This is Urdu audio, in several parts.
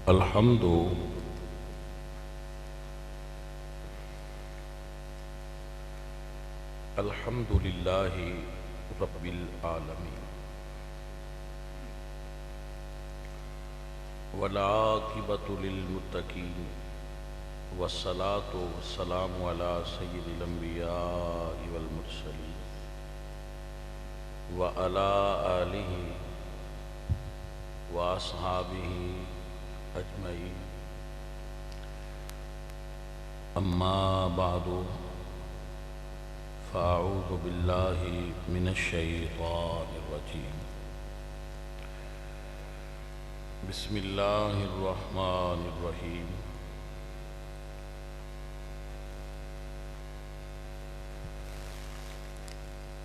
الحمد للہ رب العالمین والعاقبۃ للمتقین والصلاة والسلام علی سید الانبیاء والمرسلین وعلی آلہ واصحابہ اجمعین اما بعد فاعوذ باللہ من الشیطان الرجیم بسم اللہ الرحمن الرحیم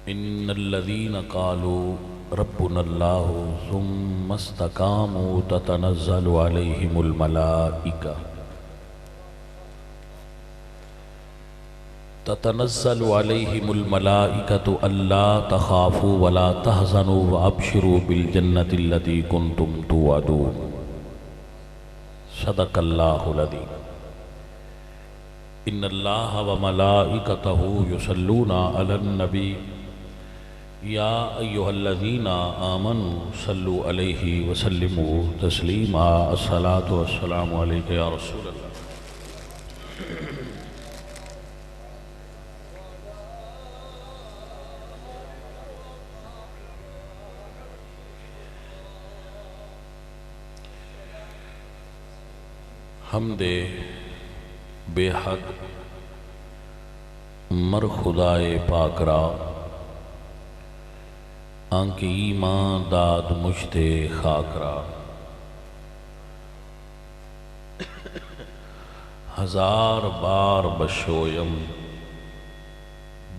ان الذین قالوا ربنا اللہ ثم استقاموا تتنزل علیہم الملائکہ تتنزل علیہم الملائکۃ الا تخافوا ولا تحزنوا وابشروا بالجنۃ التی کنتم توعدون صدق اللہ العظیم ان اللہ وملائکتہ یصلون علی النبی یا ایہا الذین آمنوا صلوا علیہ وسلموا تسلیما الصلاۃ والسلام علیک یا رسول اللہ حمد بے حد مر خدائے پاک را آنکہ ایمان داد مجھتے خاک را ہزار بار بشویم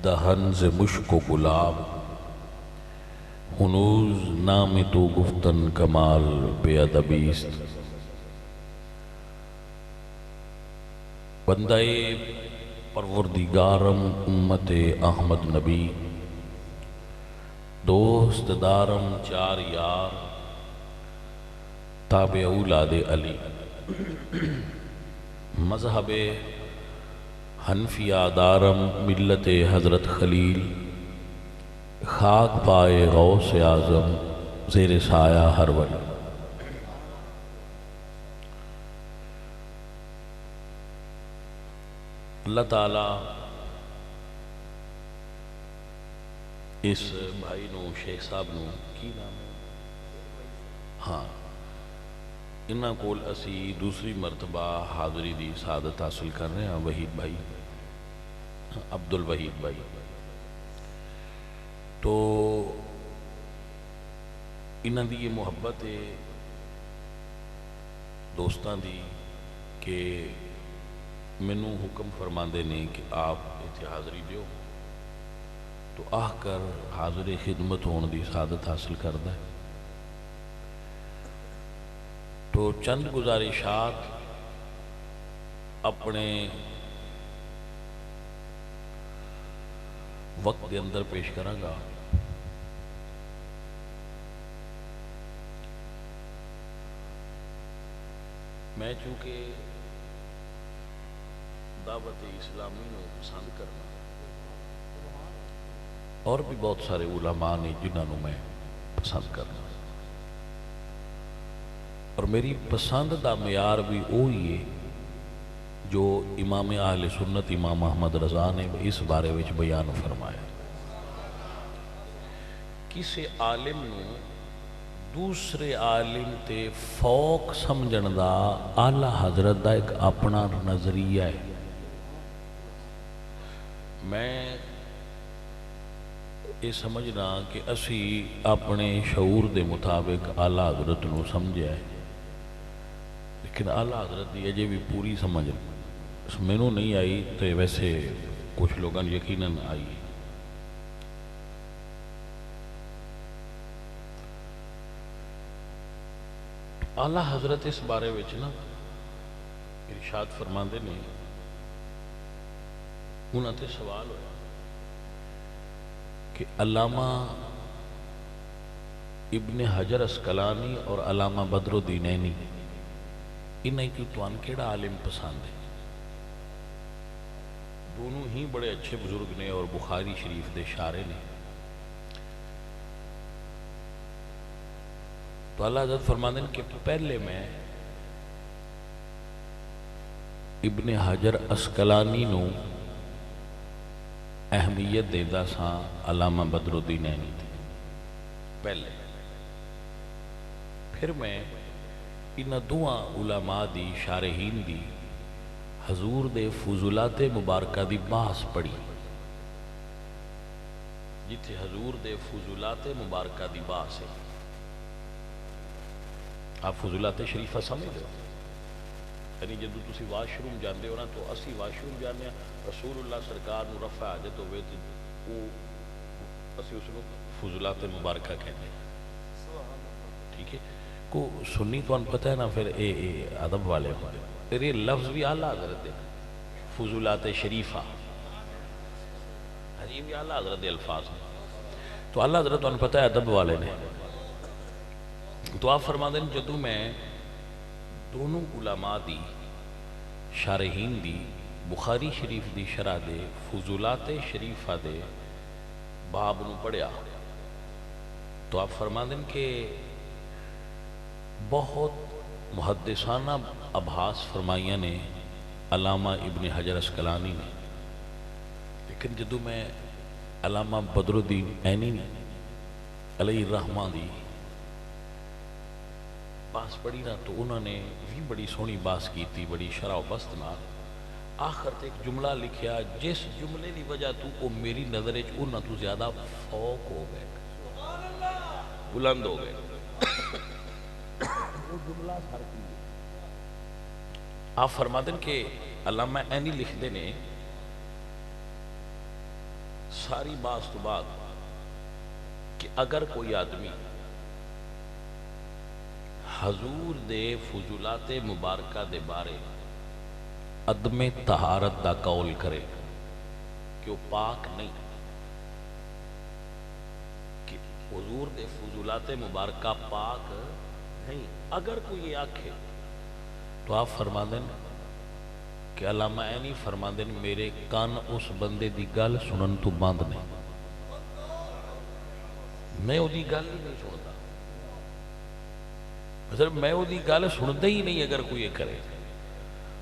دہن ز مشک و گلاب ہنوز نام تو گفتن کمال بے ادبیست بندہ پروردگارم امت احمد نبی دوست دارم چار یار تابع اولاد علی مذہب حنفیہ دارم ملت حضرت خلیل خاک پائے غوث اعظم زیر سایہ ہر ولی اللہ تعالیٰ اس بھائی نو شیخ صاحب نو کی نام ہے ہاں انہاں کول اسی دوسری مرتبہ حاضری دی سعادت حاصل کر رہے ہیں وحید بھائی عبد الوحید بھائی تو انہاں دی یہ محبت ہے دوستاں دی کہ مینوں حکم فرماندے نے کہ آپ اتنے حاضری دیو تو آہ کر حاضر خدمت ہون دی سعادت حاصل کردا ہے تو چند گزارشات اپنے وقت دے اندر پیش کراں گا میں چونکہ دعوت اسلامی نو پسند کرنا اور بھی بہت سارے علماء نے جنہوں نے میں پسند کرنا اور میری پسند دا معیار بھی وہی ہے جو امام اہل سنت امام احمد رضا نے اس بارے وچ بیان فرمایا کسی عالم نو دوسرے عالم تے فوق سمجھن دا اعلی حضرت دا ایک اپنا نظریہ ہے میں یہ سمجھنا کہ اسی اپنے شعور دے مطابق اعلیٰ حضرت نو سمجھا ہے لیکن اعلیٰ حضرت دی اجے بھی پوری سمجھ مینوں نہیں آئی تو ویسے کچھ لوگاں یقیناً آئی اعلیٰ حضرت اس بارے وچ نا ارشاد فرماندے نے انہاں تے سوال ہویا کہ علامہ ابن حجر اسقلانی اور علامہ بدر الدینینی انہیں کی توان کیڑا عالم پسند ہے؟ دونوں ہی بڑے اچھے بزرگ نے اور بخاری شریف دے شارے نے. تو اللہ حضرت فرماندے کہ پہلے میں ابن حجر اسقلانی نو اہمیت دیدا سا علامہ بدر الدین عینی تھے پہلے. پھر میں انہاں دوہاں علماء دی شارحین دی حضور دے فضولات مبارکہ دی بحث پڑھی. جتھے حضور دے فضولات مبارکہ دی بحث ہے. آپ فضولات شریفہ سمجھ دو؟ یعنی جدو تسی واش روم جاندے ہو نا تو اسی واش روم جانے رسول اللہ سرکار نو رفع حاجت ہوئے تو اسی اس کو فضولات مبارکہ کہتے ہیں. ٹھیک ہے کو سنی تو ان پتہ ہے نا پھر اے ادب والے ہوتے پھر یہ لفظ بھی اعلیٰ حضرت ہے فضولات شریفہ یہ بھی اعلیٰ حضرت الفاظ ہیں. تو اعلیٰ حضرت ان پتہ ہے ادب والے نے. تو آپ فرما دیں جدو میں دونوں علماء دی شارحین دی بخاری شریف دی شرح دے فضولات شریفہ دے باب نو پڑھیا تو آپ فرما دیں کہ بہت محدثانہ ابحاث فرمائیاں نے علامہ ابن حجر اسقلانی نے. لیکن جدو میں علامہ بدر الدین عینی علیہ الرحمہ دی باس پڑھی نا تو انہوں نے بھی بڑی سونی باس کی تھی بڑی شرح و بست نہ. آخر تے ایک جملہ لکھیا جس جملے دی وجہ تو وہ میری نظر انہوں تو زیادہ فوق ہو گئے بلند ہو گئے. وہ جملہ سر کی آپ فرما دیں کہ علامہ عینی لکھ دے نے ساری باس تو بعد کہ اگر کوئی آدمی حضور دے فضولات مبارکہ دے بارے عدم طہارت دا قول کرے کہ وہ پاک نہیں کہ حضور دے فضولات مبارکہ پاک نہیں اگر کوئی یہ آکھے تو آپ فرما دیں کہ علامہ عینی فرما دیں میرے کان اس بندے دی گل سنن تو باندھ نہیں میں وہ دی گل ہی نہیں سنتا میں وہ دی گل سنتا ہی نہیں اگر کوئی یہ کرے.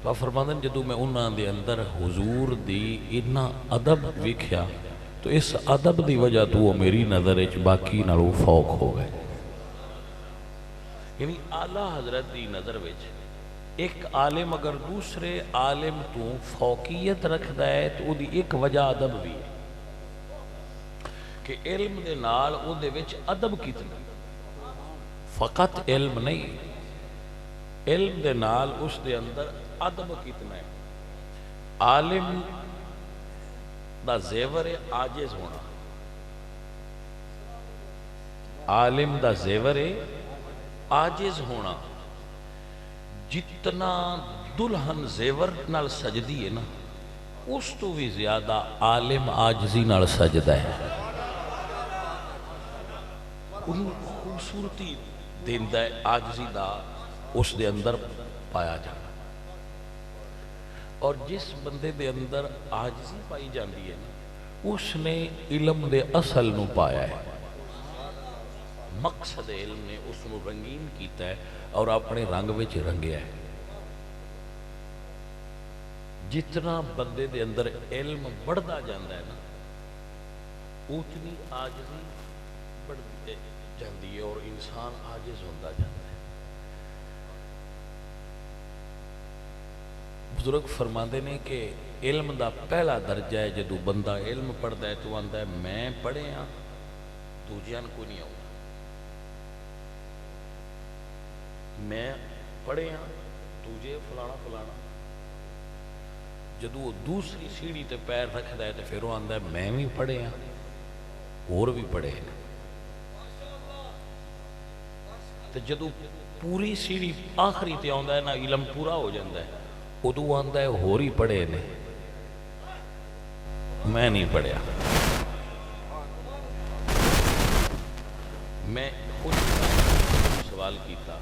تو آپ فرما دیں جدو میں انہاں دے اندر حضور دی اتنا ادب ویکھیا تو اس ادب دی وجہ تو وہ میری نظر باقی نالوں فوق ہو گئے. یعنی اعلیٰ حضرت دی نظر وچ ایک عالم اگر دوسرے عالم تو فوقیت رکھدا ہے تو وہ دی ایک وجہ ادب بھی ہے کہ علم دے نال او دے وچ ادب کتنا فقط علم نہیں علم دے نال اس دے اندر ادب کتنا ہے. عالم دا زیور عاجز ہونا عالم دا زیور عاجز ہونا جتنا دلہن زیور نال سجدی ہے نا اس تو بھی زیادہ عالم عاجزی نال سجدہ ہے. ان خوبصورتی دیندہ عاجزی دا اس دے اندر پایا جانا اور جس بندے دے اندر عاجزی پائی جاندی ہے نا اس نے علم دے اصل نو پایا ہے. مقصد علم نے اس نو رنگین کیتا ہے اور اپنے رنگ وچ رنگیا ہے. جتنا بندے دے اندر علم بڑھدا جاندا ہے نا اتنی عاجزی بڑھتی جاندی ہے اور انسان عاجز ہوندا جاندا ہے. بزرگ فرماندے نے کہ علم دا پہلا درجہ ہے جدو بندہ علم پڑھدا ہے تو آندا ہے میں پڑھے ہاں دوجیاں کو نہیں آؤں میں پڑھے ہاں تجھے فلانا فلانا. جدو وہ دوسری سیڑھی تے پیر رکھدا ہے تو پھر وہ آندا ہے میں بھی پڑھے ہاں اور بھی پڑھے ہیں. تو جدو پوری سیڑھی آخری تے آندا ہے نا علم پورا ہو جاندہ ہے ادو آندا ہے ہور ہی پڑھے نے میں نہیں پڑھیا. میں خود سوال کیتا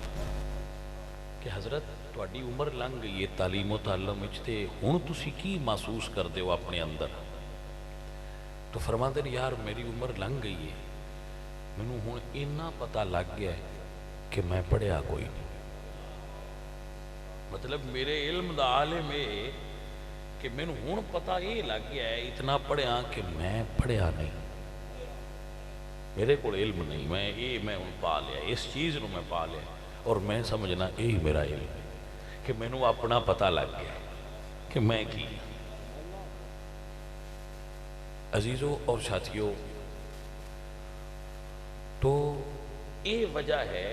کہ حضرت تہاڈی عمر لنਘ گئی ہے تعلیم و تعلم وچ تے ہن تسی کی محسوس کردے ہو اپنے اندر؟ تو فرماندے نے یار میری عمر لنਘ گئی ہے، مینوں ہن اتنا پتہ لگ گیا ہے کہ میں پڑھیا کوئی نہیں. مطلب میرے علم دا عالم ہے کہ مینوں ہن پتہ یہ لگ گیا ہے اتنا پڑھیا کہ میں پڑھیا نہیں، میرے کو علم نہیں، میں ہن پا لیا اس چیز نو، میں پا لیا اور میں سمجھنا یہی میرا علم ہے کہ مینوں اپنا پتہ لگ گیا کہ میں کی. عزیزوں اور ساتھیوں، تو یہ وجہ ہے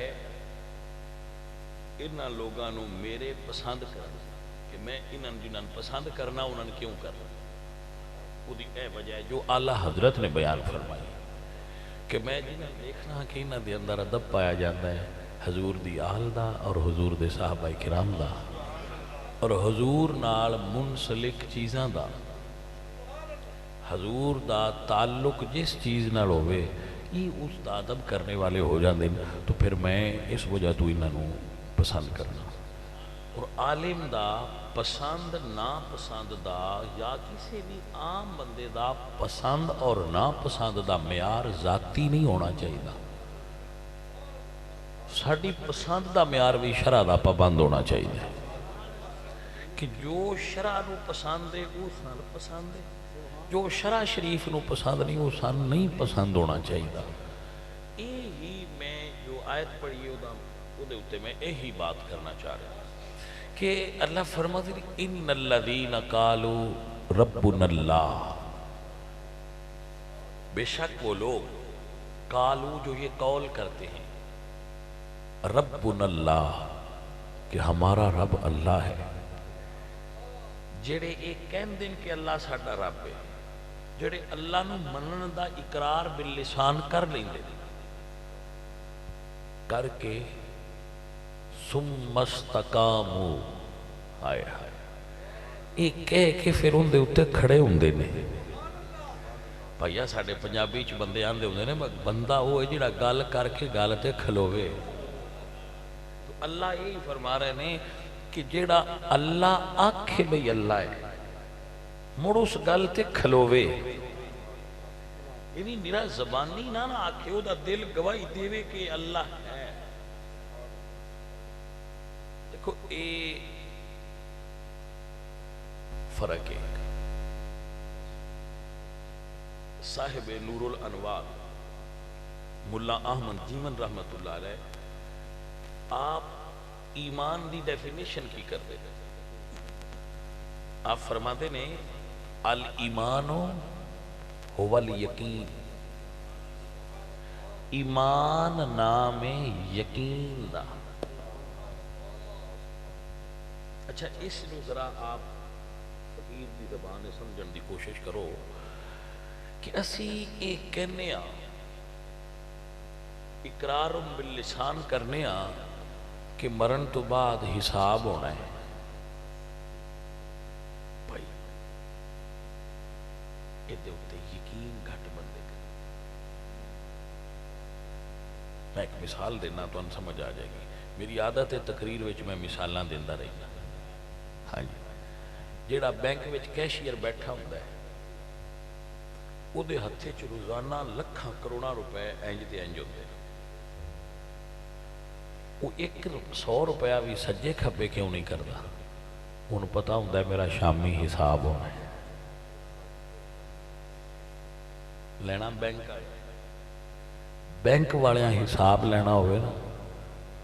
انہاں لوگاں نو میرے پسند کرنا کہ میں انہاں جنہاں پسند کرنا انہاں کیوں کرنا. وہ اے وجہ ہے جو اعلیٰ حضرت نے بیان فرمائی کہ میں جنہاں دیکھنا کہ انہاں دے اندر ادب پایا جاتا ہے حضور دی آل دا اور حضور دے صحابہ کرام دا اور حضور نال منسلک چیزاں دا، حضور دا تعلق جس چیز نال ہوئے یہ اس دا ادب کرنے والے ہو جاندے ہیں. تو پھر میں اس وجہ تو انہوں پسند کرنا. اور عالم دا پسند نا پسند دا یا کسی بھی عام بندے دا پسند اور نا پسند دا معیار ذاتی نہیں ہونا چاہیے. ساڑی پسند دا معیار بھی شرع دا پابند ہونا چاہیے کہ جو شرع نو پسند ہے وہ سان پسند ہے، جو شرع شریف نو پسند نہیں وہ سان نہیں پسند ہونا چاہیے. یہی میں جو آیت پڑھی ہے وہ دے اتے میں یہی بات کرنا چاہ رہا ہوں کہ اللہ فرماتے ہیں ان الذین قالوا ربنا اللہ، بے شک وہ لوگ قالو جو یہ قول کرتے ہیں ربنا اللہ کہ ہمارا رب اللہ ہے، جڑے ایک کہن دن کہ اللہ ساڈا رب ہے، جڑے اللہ نو منن دا اقرار باللسان کر لیں دے کر کے ثم استقاموا، ہائے ہائے یہ کہہ کے پھر ان دے اتے کھڑے ہوندے نے. بھائیا ساڑھے پنجابی چ بندے آندے ہوندے نے بندہ وہ ہے جڑا گل کر کے گل تے کھلوے. تو اللہ یہی فرما رہے ہیں کہ جڑا اللہ آکھے بھئی اللہ ہے مڑ اس گل تے کھلوے، یعنی میرا زبانی نہ آکھے وہ دا دل گواہی دیوے کہ اللہ ہے. دیکھو اے فرق ہے. صاحب نور الانوار ملا احمد جیمن رحمت اللہ علیہ آپ ایمان دی ڈیفینیشن کی کر دے. آپ فرماتے نے الایمان هو الیقین، ایمان نام یقین دا. اچھا اس نو ذرا آپ فقیر دی زبان سمجھن دی کوشش کرو کہ اسی ایک کہنے اقرار باللسان کرنے کہ مرن تو بعد حساب ہونا ہے. بھائی یہ دے ہوتے یقین گھٹ بندے کا. میں ایک مثال دینا تو ان سمجھ آ جائے گی. میری عادت ہے تقریر وچ میں مثالاں دیندا رہنا. ہاں جی جیڑا بینک وچ کیشیئر بیٹھا ہوندا ہے وہ دے ہتھے چ روزانہ لکھاں کروڑاں روپے انج تے انج ہوندے نے. وہ 100 روپیہ بھی سجے کھبے کیوں نہیں کرتا؟ انہوں پتہ ہوندہ ہے میرا شامی حساب ہونا ہے. لینا بینک آئے بینک والیاں حساب لینا ہوئے نا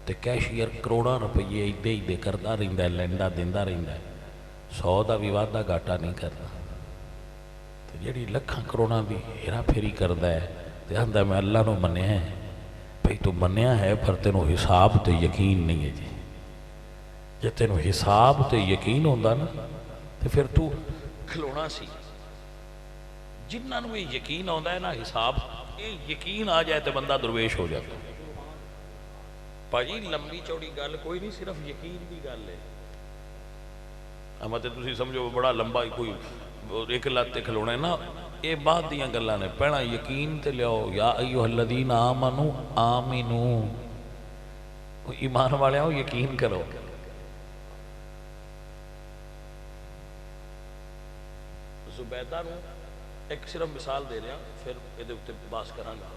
تے کیشیئر کروڑاں روپیے ایدے ایدے کرتا رہندا ہے، لیندا دیندا رہندا ہے، 100 دا بھی وعدہ گھاٹا نہیں کرتا. تے جڑی لکھاں کروڑاں دی ہیرا پھیری کردا ہے تے آندا میں اللہ نو منیا ہے. بھئی تو منیا ہے پر تینوں حساب تے یقین نہیں ہے جی. جے تینوں حساب تے یقین ہوندا نا تے پھر تو کھلونا سی. جنہاں نو یہ یقین ہوندا ہے نا حساب یہ یقین آ جائے تے بندہ درویش ہو جاتا. بھائی لمبی چوڑی گل کوئی نہیں، صرف یقین دی گل ہے. اما تے تسی سمجھو بڑا لمبا کوئی ایک لات تے کھلونا ہے نا، یہ بعد دیاں گلاں نے. پہنا یقین تے لیاؤ یا ایھا الذین آمنوا آمنو، ایمان والے ہو یقین کرو. زبیدہ نو ایک صرف مثال دے رہا پھر یہ بات کرانگا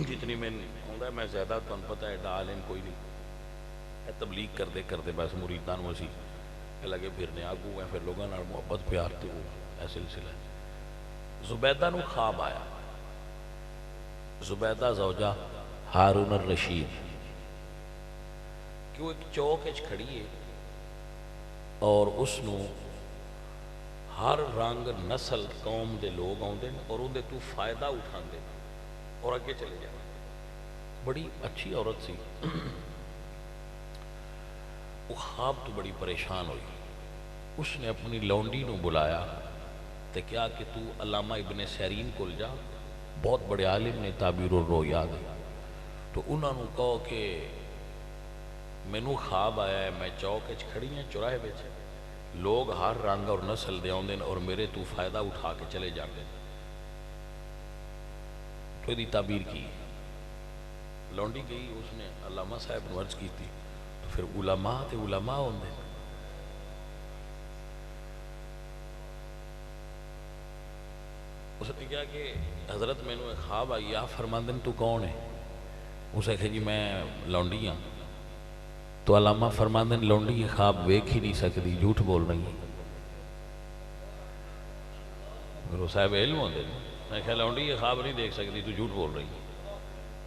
جتنی میں آتا ہے میں زیادہ تمہیں پتہ ہے ڈال ان کوئی نہیں تبلیغ کرتے بس مریدان اسی لگے پھرنے آگو ہیں پھر لوگوں نے محبت پیار تے وہ ایسے سلسلہ ہے زبیدہ نو خواب آیا زبیدہ زوجہ ہارون الرشید کہ وہ ایک چوک اچ کھڑی ہے اور اس نو ہر رنگ نسل قوم دے لوگ آؤں دیں اور ان دے تو فائدہ اٹھان دیں اور آگے چلے جائیں بڑی اچھی عورت سی وہ خواب تو بڑی پریشان ہوئی اس نے اپنی لونڈی نو بلایا تے کیا کہ تو علامہ ابن سیرین کول جا بہت بڑے عالم نے تعبیر الرؤیا دے تو انہوں نے کہو کہ مینوں خواب آیا ہے میں چوک اچ کھڑی ہیں چوراہے بیچے لوگ ہر رنگ اور نسل دے آؤں دیں اور میرے تو فائدہ اٹھا کے چلے جان دیں تو یہ تعبیر کی لونڈی گئی اس نے علامہ صاحب مرض کی تھی تو پھر علماء تے علماء ہوں دیں اس نے کہا کہ حضرت میں نے خواب آئی آپ فرماندن تو کون ہے اسے کہا جی میں لونڈی ہوں تو علامہ فرماندن لونڈی یہ خواب ویکھ ہی نہیں سکتی جھوٹ بول رہی ہے میرے صاحب علم ہوندے میں کہا لونڈی یہ خواب نہیں دیکھ سکتی تو جھوٹ بول رہی ہے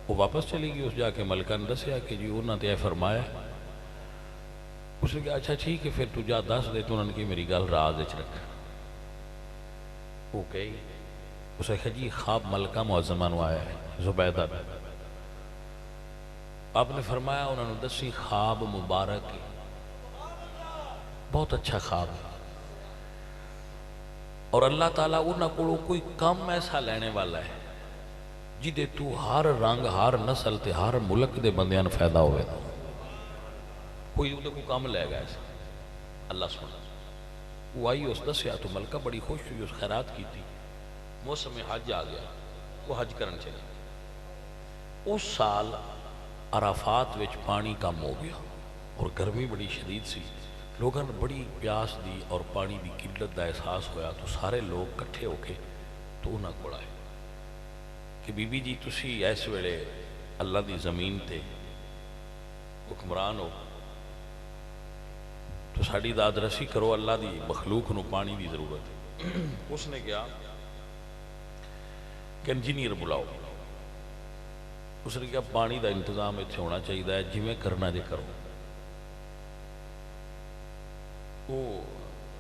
وہ واپس چلی گئی اس جا کے ملکہ نے دسیا کہ جی انہوں نے فرمایا اس نے کہا اچھا ٹھیک ہے پھر تو جا دس دے تو انہوں نے کہ میری گل راز اچ رکھ وہ کہی اس نے کہا جی خواب ملکہ معظمہ نو آیا ہے زبیدہ آپ نے فرمایا انہوں نے دسی خواب مبارک بہت اچھا خواب ہے اور اللہ تعالیٰ انہوں کو کوئی کم ایسا لینے والا ہے جدے تو ہر رنگ ہر نسل تے ہر ملک دے بندیاں فائدہ ہوئے دا کوئی انہوں کو کم لے گا ایسا اللہ سبحانہ وہ آئی اس دسیا تو ملکہ بڑی خوش ہوئی اس خیرات کی تھی موسم حج آ گیا وہ حج کرن چلے اس سال عرفات وچ پانی کم ہو گیا اور گرمی بڑی شدید سی لوگوں نے بڑی پیاس دی اور پانی دی قلت دا احساس ہویا تو سارے لوگ کٹھے ہو کے تو انہاں کو آئے کہ بی بی جی تسی ایس ویلے اللہ دی زمین تے حکمران ہو تو ساڑی داد رسی کرو اللہ دی مخلوق نو پانی دی ضرورت ہے اس نے کیا کہ انجینئر بلاؤ اس نے کہا پانی دا انتظام اتنے ہونا چاہیے جی میں کرنا جے کرو وہ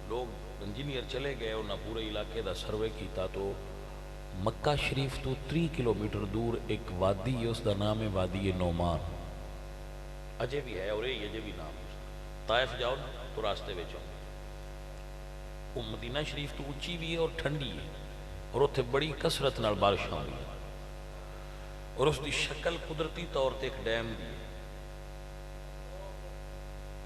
لوگ انجینئر چلے گئے انہاں پورے علاقے دا سروے کیتا تو مکہ شریف تو 3 کلومیٹر دور ایک وادی ہے اس دا نام ہے وادی نعمان اجے بھی ہے اور یہ بھی نام ہے طائف جاؤ تو راستے میں جاؤ وہ مدینہ شریف تو اونچی بھی ہے اور ٹھنڈی ہے اور اتنے بڑی کثرت نال بارش ہوئی ہے اور اس دی شکل قدرتی طور تے ایک ڈیم دی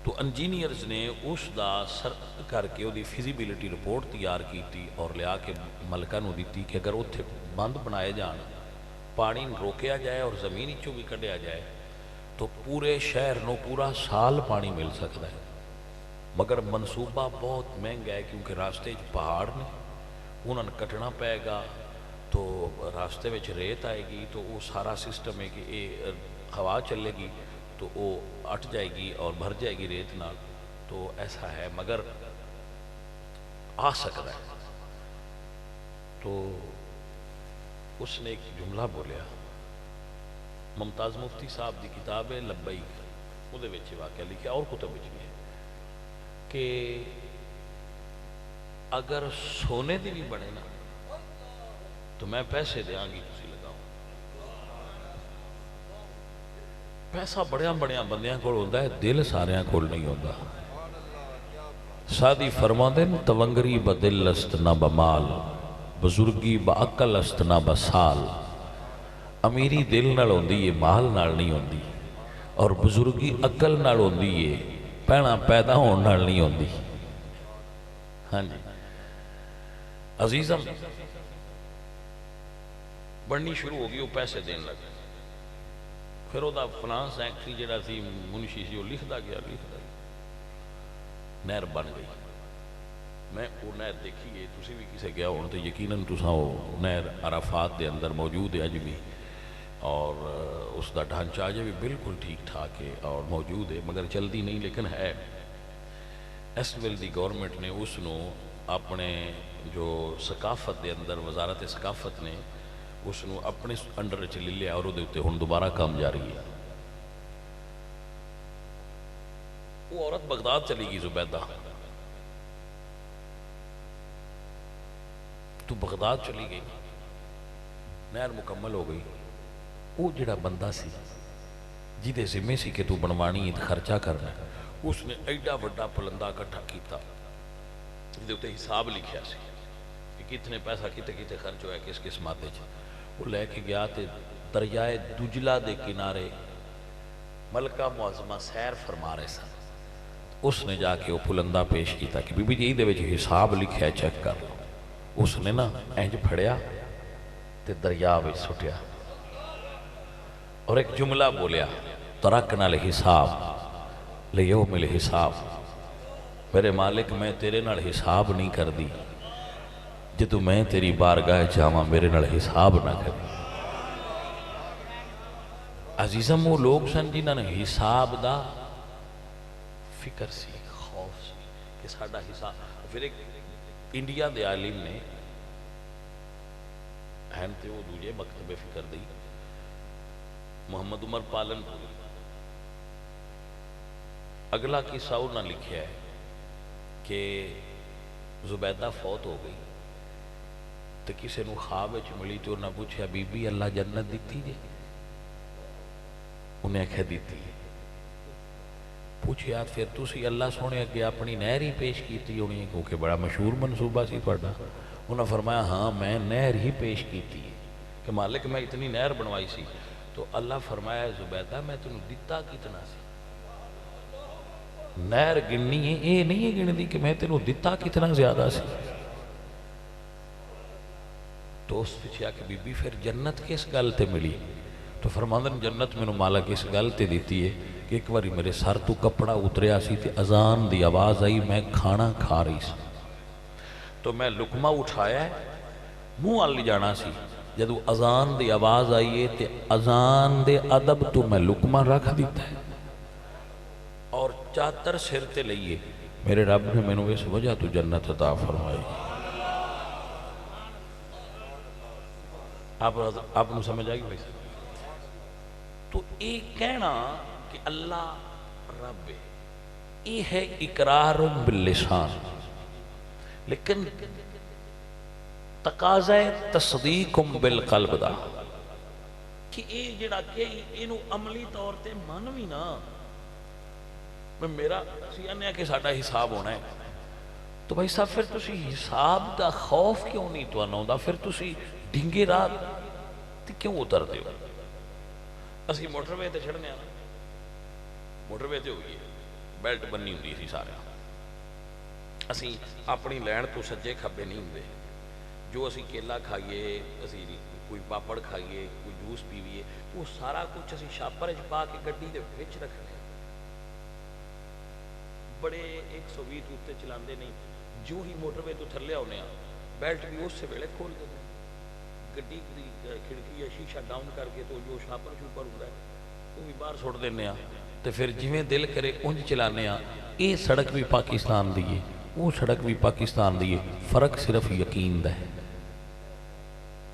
تو انجینئرز نے اس دا سر کر کے وہ دی فیزیبیلٹی رپورٹ تیار کی تھی اور لیا کے ملکہ نو دیتی کہ اگر اتنے بند بنائے جان پانی روکیا جائے اور زمین چوں بھی کڈیا جائے تو پورے شہر نو پورا سال پانی مل سکتا ہے مگر منصوبہ بہت مہنگا ہے کیونکہ راستے پہاڑ نے انہوں نے کٹنا پائے گا تو راستے میں ریت آئے گی تو وہ سارا سسٹم ہے کہ یہ ہوا چلے گی تو وہ اٹ جائے گی اور بھر جائے گی ریت نال تو ایسا ہے مگر آ سکتا ہے تو اس نے ایک جملہ بولیا ممتاز مفتی صاحب دی کتاب ہے لبیک وہ دے وچ واقعہ لکھا اور کتب وچ بھی ہے کہ اگر سونے دی بھی بنے نا تو میں پیسے دیاں گی تسی لگاؤ پیسہ بڑیاں بندیاں کول ہوندا ہے دل ساریاں کول نہیں ہوندا سادی فرماندن تونگری بدل است نہ بمال بزرگی با عقل است نہ بسال امیری دل نال ہوندی ہے مال نال نہیں ہوندی اور بزرگی عقل نال ہوندی ہے پہنا پیدا ہون نال نہیں ہوندی ہاں جی عزیزم بڑھنی شروع ہوگی وہ پیسے دین لگے پھر وہ دا فلان سیکٹری جڑا سی منشی سی وہ لکھدا گیا نہر بن گئی میں وہ نہر دیکھی ہے، تسی بھی کسے گیا ہونا تو یقیناً تساں وہ نہر عرفات دے اندر موجود ہے اج بھی، اور اس دا ڈھانچہ اج بھی بالکل ٹھیک ٹھاک ہے اور موجود ہے، مگر چلدی نہیں لیکن ہے۔ اس ویل دی گورنمنٹ نے اس نو اپنے جو ثقافت دے اندر وزارت ثقافت نے اس نو اپنے انڈر چ لے لیا اور وہ ہن دوبارہ کام جاری ہے۔ وہ عورت بغداد چلی گئی، زبیدہ تو بغداد چلی گئی، نہر مکمل ہو گئی۔ وہ جڑا بندہ سی جیدے ذمے سی کہ تو بنوانی خرچہ کرنا، اس نے ایڈا وڈا پلندہ کٹھا کیتا، جیدے ہوتے حساب لکھیا سی کہ کتنے پیسہ کتے کتے خرچ ہویا کس کس مادے چ۔ وہ لے کے گیا تے دریائے دجلہ دے کنارے ملکہ معظمہ سیر فرما رہے سن۔ اس نے جا کے وہ پلندہ پیش کیتا کہ بی بی جی دے وچ حساب لکھیا چیک کر لو۔ اس نے نا اینج پھڑیا تے دریا وچ سٹیا اور ایک جملہ بولیا، ترکنا الحساب لیوم الحساب، میرے مالک میں تیرے نال حساب نہیں کر دی، جدو میں تیری بارگاہ چاہواں میرے نال حساب نہ کری۔ عزیزم وہ لوگ سن جنہاں نے حساب دا فکر سی، خوف سی کہ ساڈا حساب۔ پھر ایک انڈیا دے عالم نے ہیں تے وہ دوجے مکتب فکر دی، محمد عمر پالن پوری، اگلا قصہ انہوں نے لکھیا ہے کہ زبیدہ فوت ہو گئی تو کسی نو خواب وچ ملی تو انہوں نے پوچھا بی بی اللہ جنت دیتی جے؟ انہیں آکھیا دیتی ہے۔ پوچھیا پھر تسی اللہ سونے اگے اپنی نہر ہی پیش کیتی ہونی ہے کیونکہ بڑا مشہور منصوبہ سی پڑھا۔ انہوں نے فرمایا ہاں میں نہر ہی پیش کیتی ہے کہ مالک میں اتنی نہر بنوائی سی۔ تو اللہ فرمایا زبیدہ میں تنوں دیتا کتنا سی؟ نہر گننی ہے یہ نہیں ہے گن دی کہ میں تنوں دیتا کتنا زیادہ سی۔ تو اس پچھیا کہ بی بی پھر جنت کس گل تے ملی؟ تو فرماندن جنت میں مالک اس گل تے دیتی ہے کہ ایک باری میرے سر تو کپڑا اتریا سی تے اذان دی آواز آئی، میں کھانا کھا رہی سی تو میں لقمہ اٹھایا ہے منہ آلی جانا سی، جدو اذان دی آواز آئیے تے اذان دے ادب تو میں لقمہ رکھ دیتا ہے اور چادر سر تے لئیے میرے رب نے میں نے اس وجہ تو جنت عطا فرمائی۔ آپ نے سمجھ آئی بھائی؟ تو ایک کہنا کہ اللہ رب ہے یہ ہے اقرار باللسان، لیکن تقاضا تصدیق بالقلب دا کہ یہ جڑا کہ انہوں عملی طور تے مانوی نا میں میرا سیانے کہ ساڑھا حساب ہونا ہے تو بھائی صاحب پھر تسی حساب دا خوف کیوں نہیں تو آنا دا؟ پھر تسی ڈھنگے رات تے کیوں اتر دے ہو؟ اسی موٹر وے تے چھڑنے آنا، موٹر وے تے ہوئی ہے بیلٹ بننی ہوئی سی سارے، اسی اپنی لین تو سجے کھبے نہیں ہوئے، جو اسی کیلا کھائیے، اسی کوئی پاپڑ کھائیے، کوئی جوس پیویے، وہ سارا کچھ اسی شاپر پا کے گڈی دے وچ رکھنے، بڑے 120 اتنے چلاندے نہیں، جو ہی موٹر وے تو تھلے ہونے آ بیلٹ بھی اس سے ویلے کھول دے گڈی دی کھڑکی یا شیشہ ڈاؤن کر کے تو جو شاپر شوپر ہو رہا ہے وہ بھی باہر چھوڑ دینے آ تو پھر جویں دل کرے انج چلانے آ۔ یہ سڑک بھی پاکستان دی ہے، وہ سڑک بھی پاکستان دی ہے، فرق صرف یقین دا ہے۔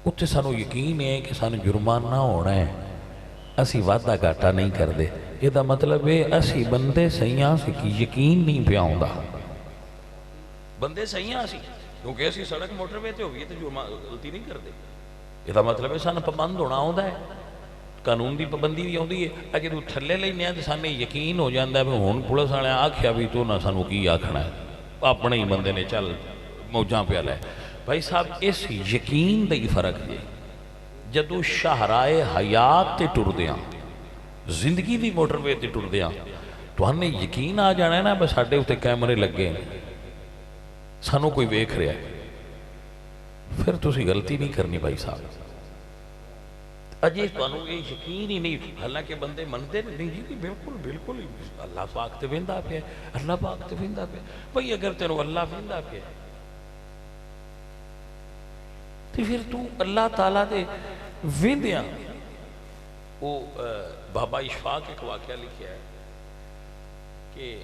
اتنے سانو یقین ہے کہ سانو جرمانہ ہونا ہے، اسی وعدہ گھاٹا نہیں کر دے، یہ دا مطلب ہے اسی بندے سیاں سے کی یقین نہیں پیا ہوندا، بندے سیاں سی کیونکہ اسی سڑک موٹر وے تے ہوئی تے غلطی نہیں کر دے، یہ دا مطلب ہے سانو پابند ہونا ہوندا ہے، قانون دی پابندی بھی ہوندی ہے۔ اگر تو تھلے لینے تے سانے یقین ہو جاندا ہے ہن پولیس والے آکھیا بھی تو نہ سانو کی آکھنا ہے، اپنے ہی بندے نے چل موجاں پیا لے۔ بھائی صاحب اس یقین دا ہی فرق ہے، جدو شاہرائے حیات تے ٹر دیاں زندگی دی موٹر وے تے ٹر دیاں تو ہمیں یقین آ جانا ہے نا بس ساڈے اتے کیمرے لگے سانو کوئی ویکھ رہا ہے، پھر تسی غلطی نہیں کرنی بھائی صاحب۔ اجے تانوں یہ یقین ہی نہیں، حالانکہ بندے منتے نہیں جی بالکل بالکل اللہ پاک تے ویندا پیا، اللہ پاک تے ویندا پیا۔ بھئی اگر تینوں اللہ ویندا پیا تو پھر تو اللہ تعالیٰ دے ویندیاں وہ بابا اشفاق ایک واقعہ لکھا ہے کہ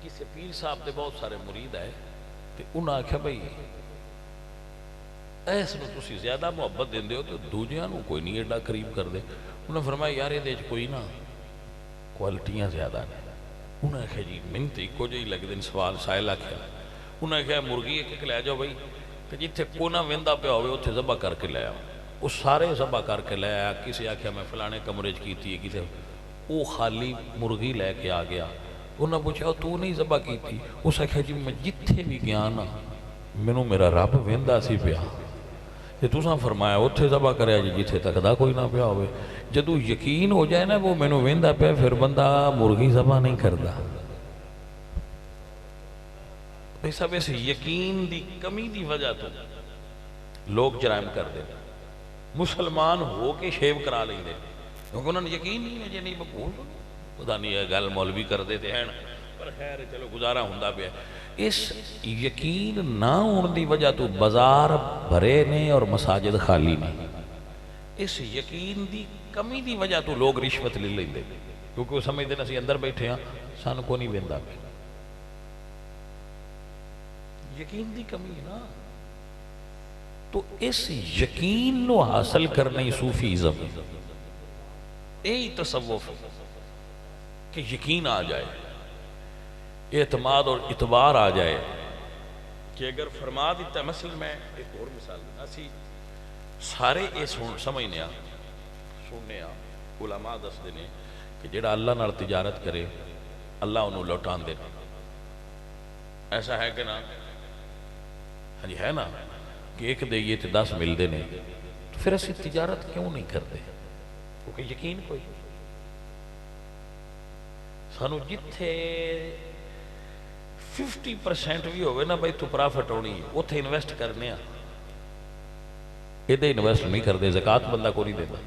کسی پیر صاحب دے بہت سارے مرید آئے تو انہوں نے آکھا بھئی ایس نو تسی زیادہ محبت دیں دے ہو تو دوجیاں نو کوئی نہیں ایڈا قریب کر دے. انہوں نے فرمایا یار یہ دیکھ کوئی نہ کوالٹیاں زیادہ نہیں. انہوں نے کہا جی من تے کو جو ہی لگ دیں سوال سائلہ کیا. انہوں نے کہا مرغی ایک لے جاؤ بھائی کہ جتھے کونا ویندا پہ ہوئے اتھے ذبح کر کے لے آؤ. وہ سارے ذبح کر کے لے آیا. کسی آکھیا میں فلانے کمرے کی تھی کسی وہ خالی مرغی لے کے آ گیا. انہوں نے پوچھا تو نہیں ذبح کی تھی. اس آکھیا جی میں جتھے بھی گیا نا مینوں میرا رب ویندا سی پیا. یہ تساں فرمایا اتھے ذبح کریا جی جتھے تک دا کوئی نہ پیا ہوئے. جدو یقین ہو جائے نا وہ مینوں ویندا پیا پھر بندہ مرغی ذبح نہیں کردا. بھئی سب اس یقین دی کمی دی وجہ تو لوگ جرائم کر دے. مسلمان ہو کے شیو کرا لیں دے کیونکہ انہوں نے یقین نہیں ہے جی نہیں بکول خدا نہیں ہے گل مولوی کر دیتے ہیں پر خیر چلو گزارا ہوندا پیا. اس یقین نہ ہون دی وجہ تو بازار بھرے نے اور مساجد خالی نے. اس یقین دی کمی دی وجہ تو لوگ رشوت لے لیں دے کیونکہ وہ سمجھتے ہیں اسی اندر بیٹھے ہیں سانو کو نہیں ویندا پیا. یقین دی کمی ہے نا. تو اس یقین نو حاصل کرنے صوفیزم یہی تصوف کہ یقین آ جائے اعتماد اور اعتبار آ جائے کہ اگر فرما دیتا ہے. مثلا میں ایک اور مثال اسی سارے یہ سمجھنے سننے علماء دس دینے کہ جڑا اللہ نال تجارت کرے اللہ انہوں لوٹان دے. ایسا ہے کہ نا ہاں جی ہے نا کہ ایک دئیے تے 10 مل دے نے تو پھر اسی تجارت کیوں نہیں کرتے کیونکہ یقین کوئی سانو جتھے 50% بھی ہوئے نا بھائی تو پرافٹ ہونی اتھے انویسٹ کرنے ہیں. ادھے انویسٹ نہیں کرتے. زکاة بندہ کو نہیں دیتا.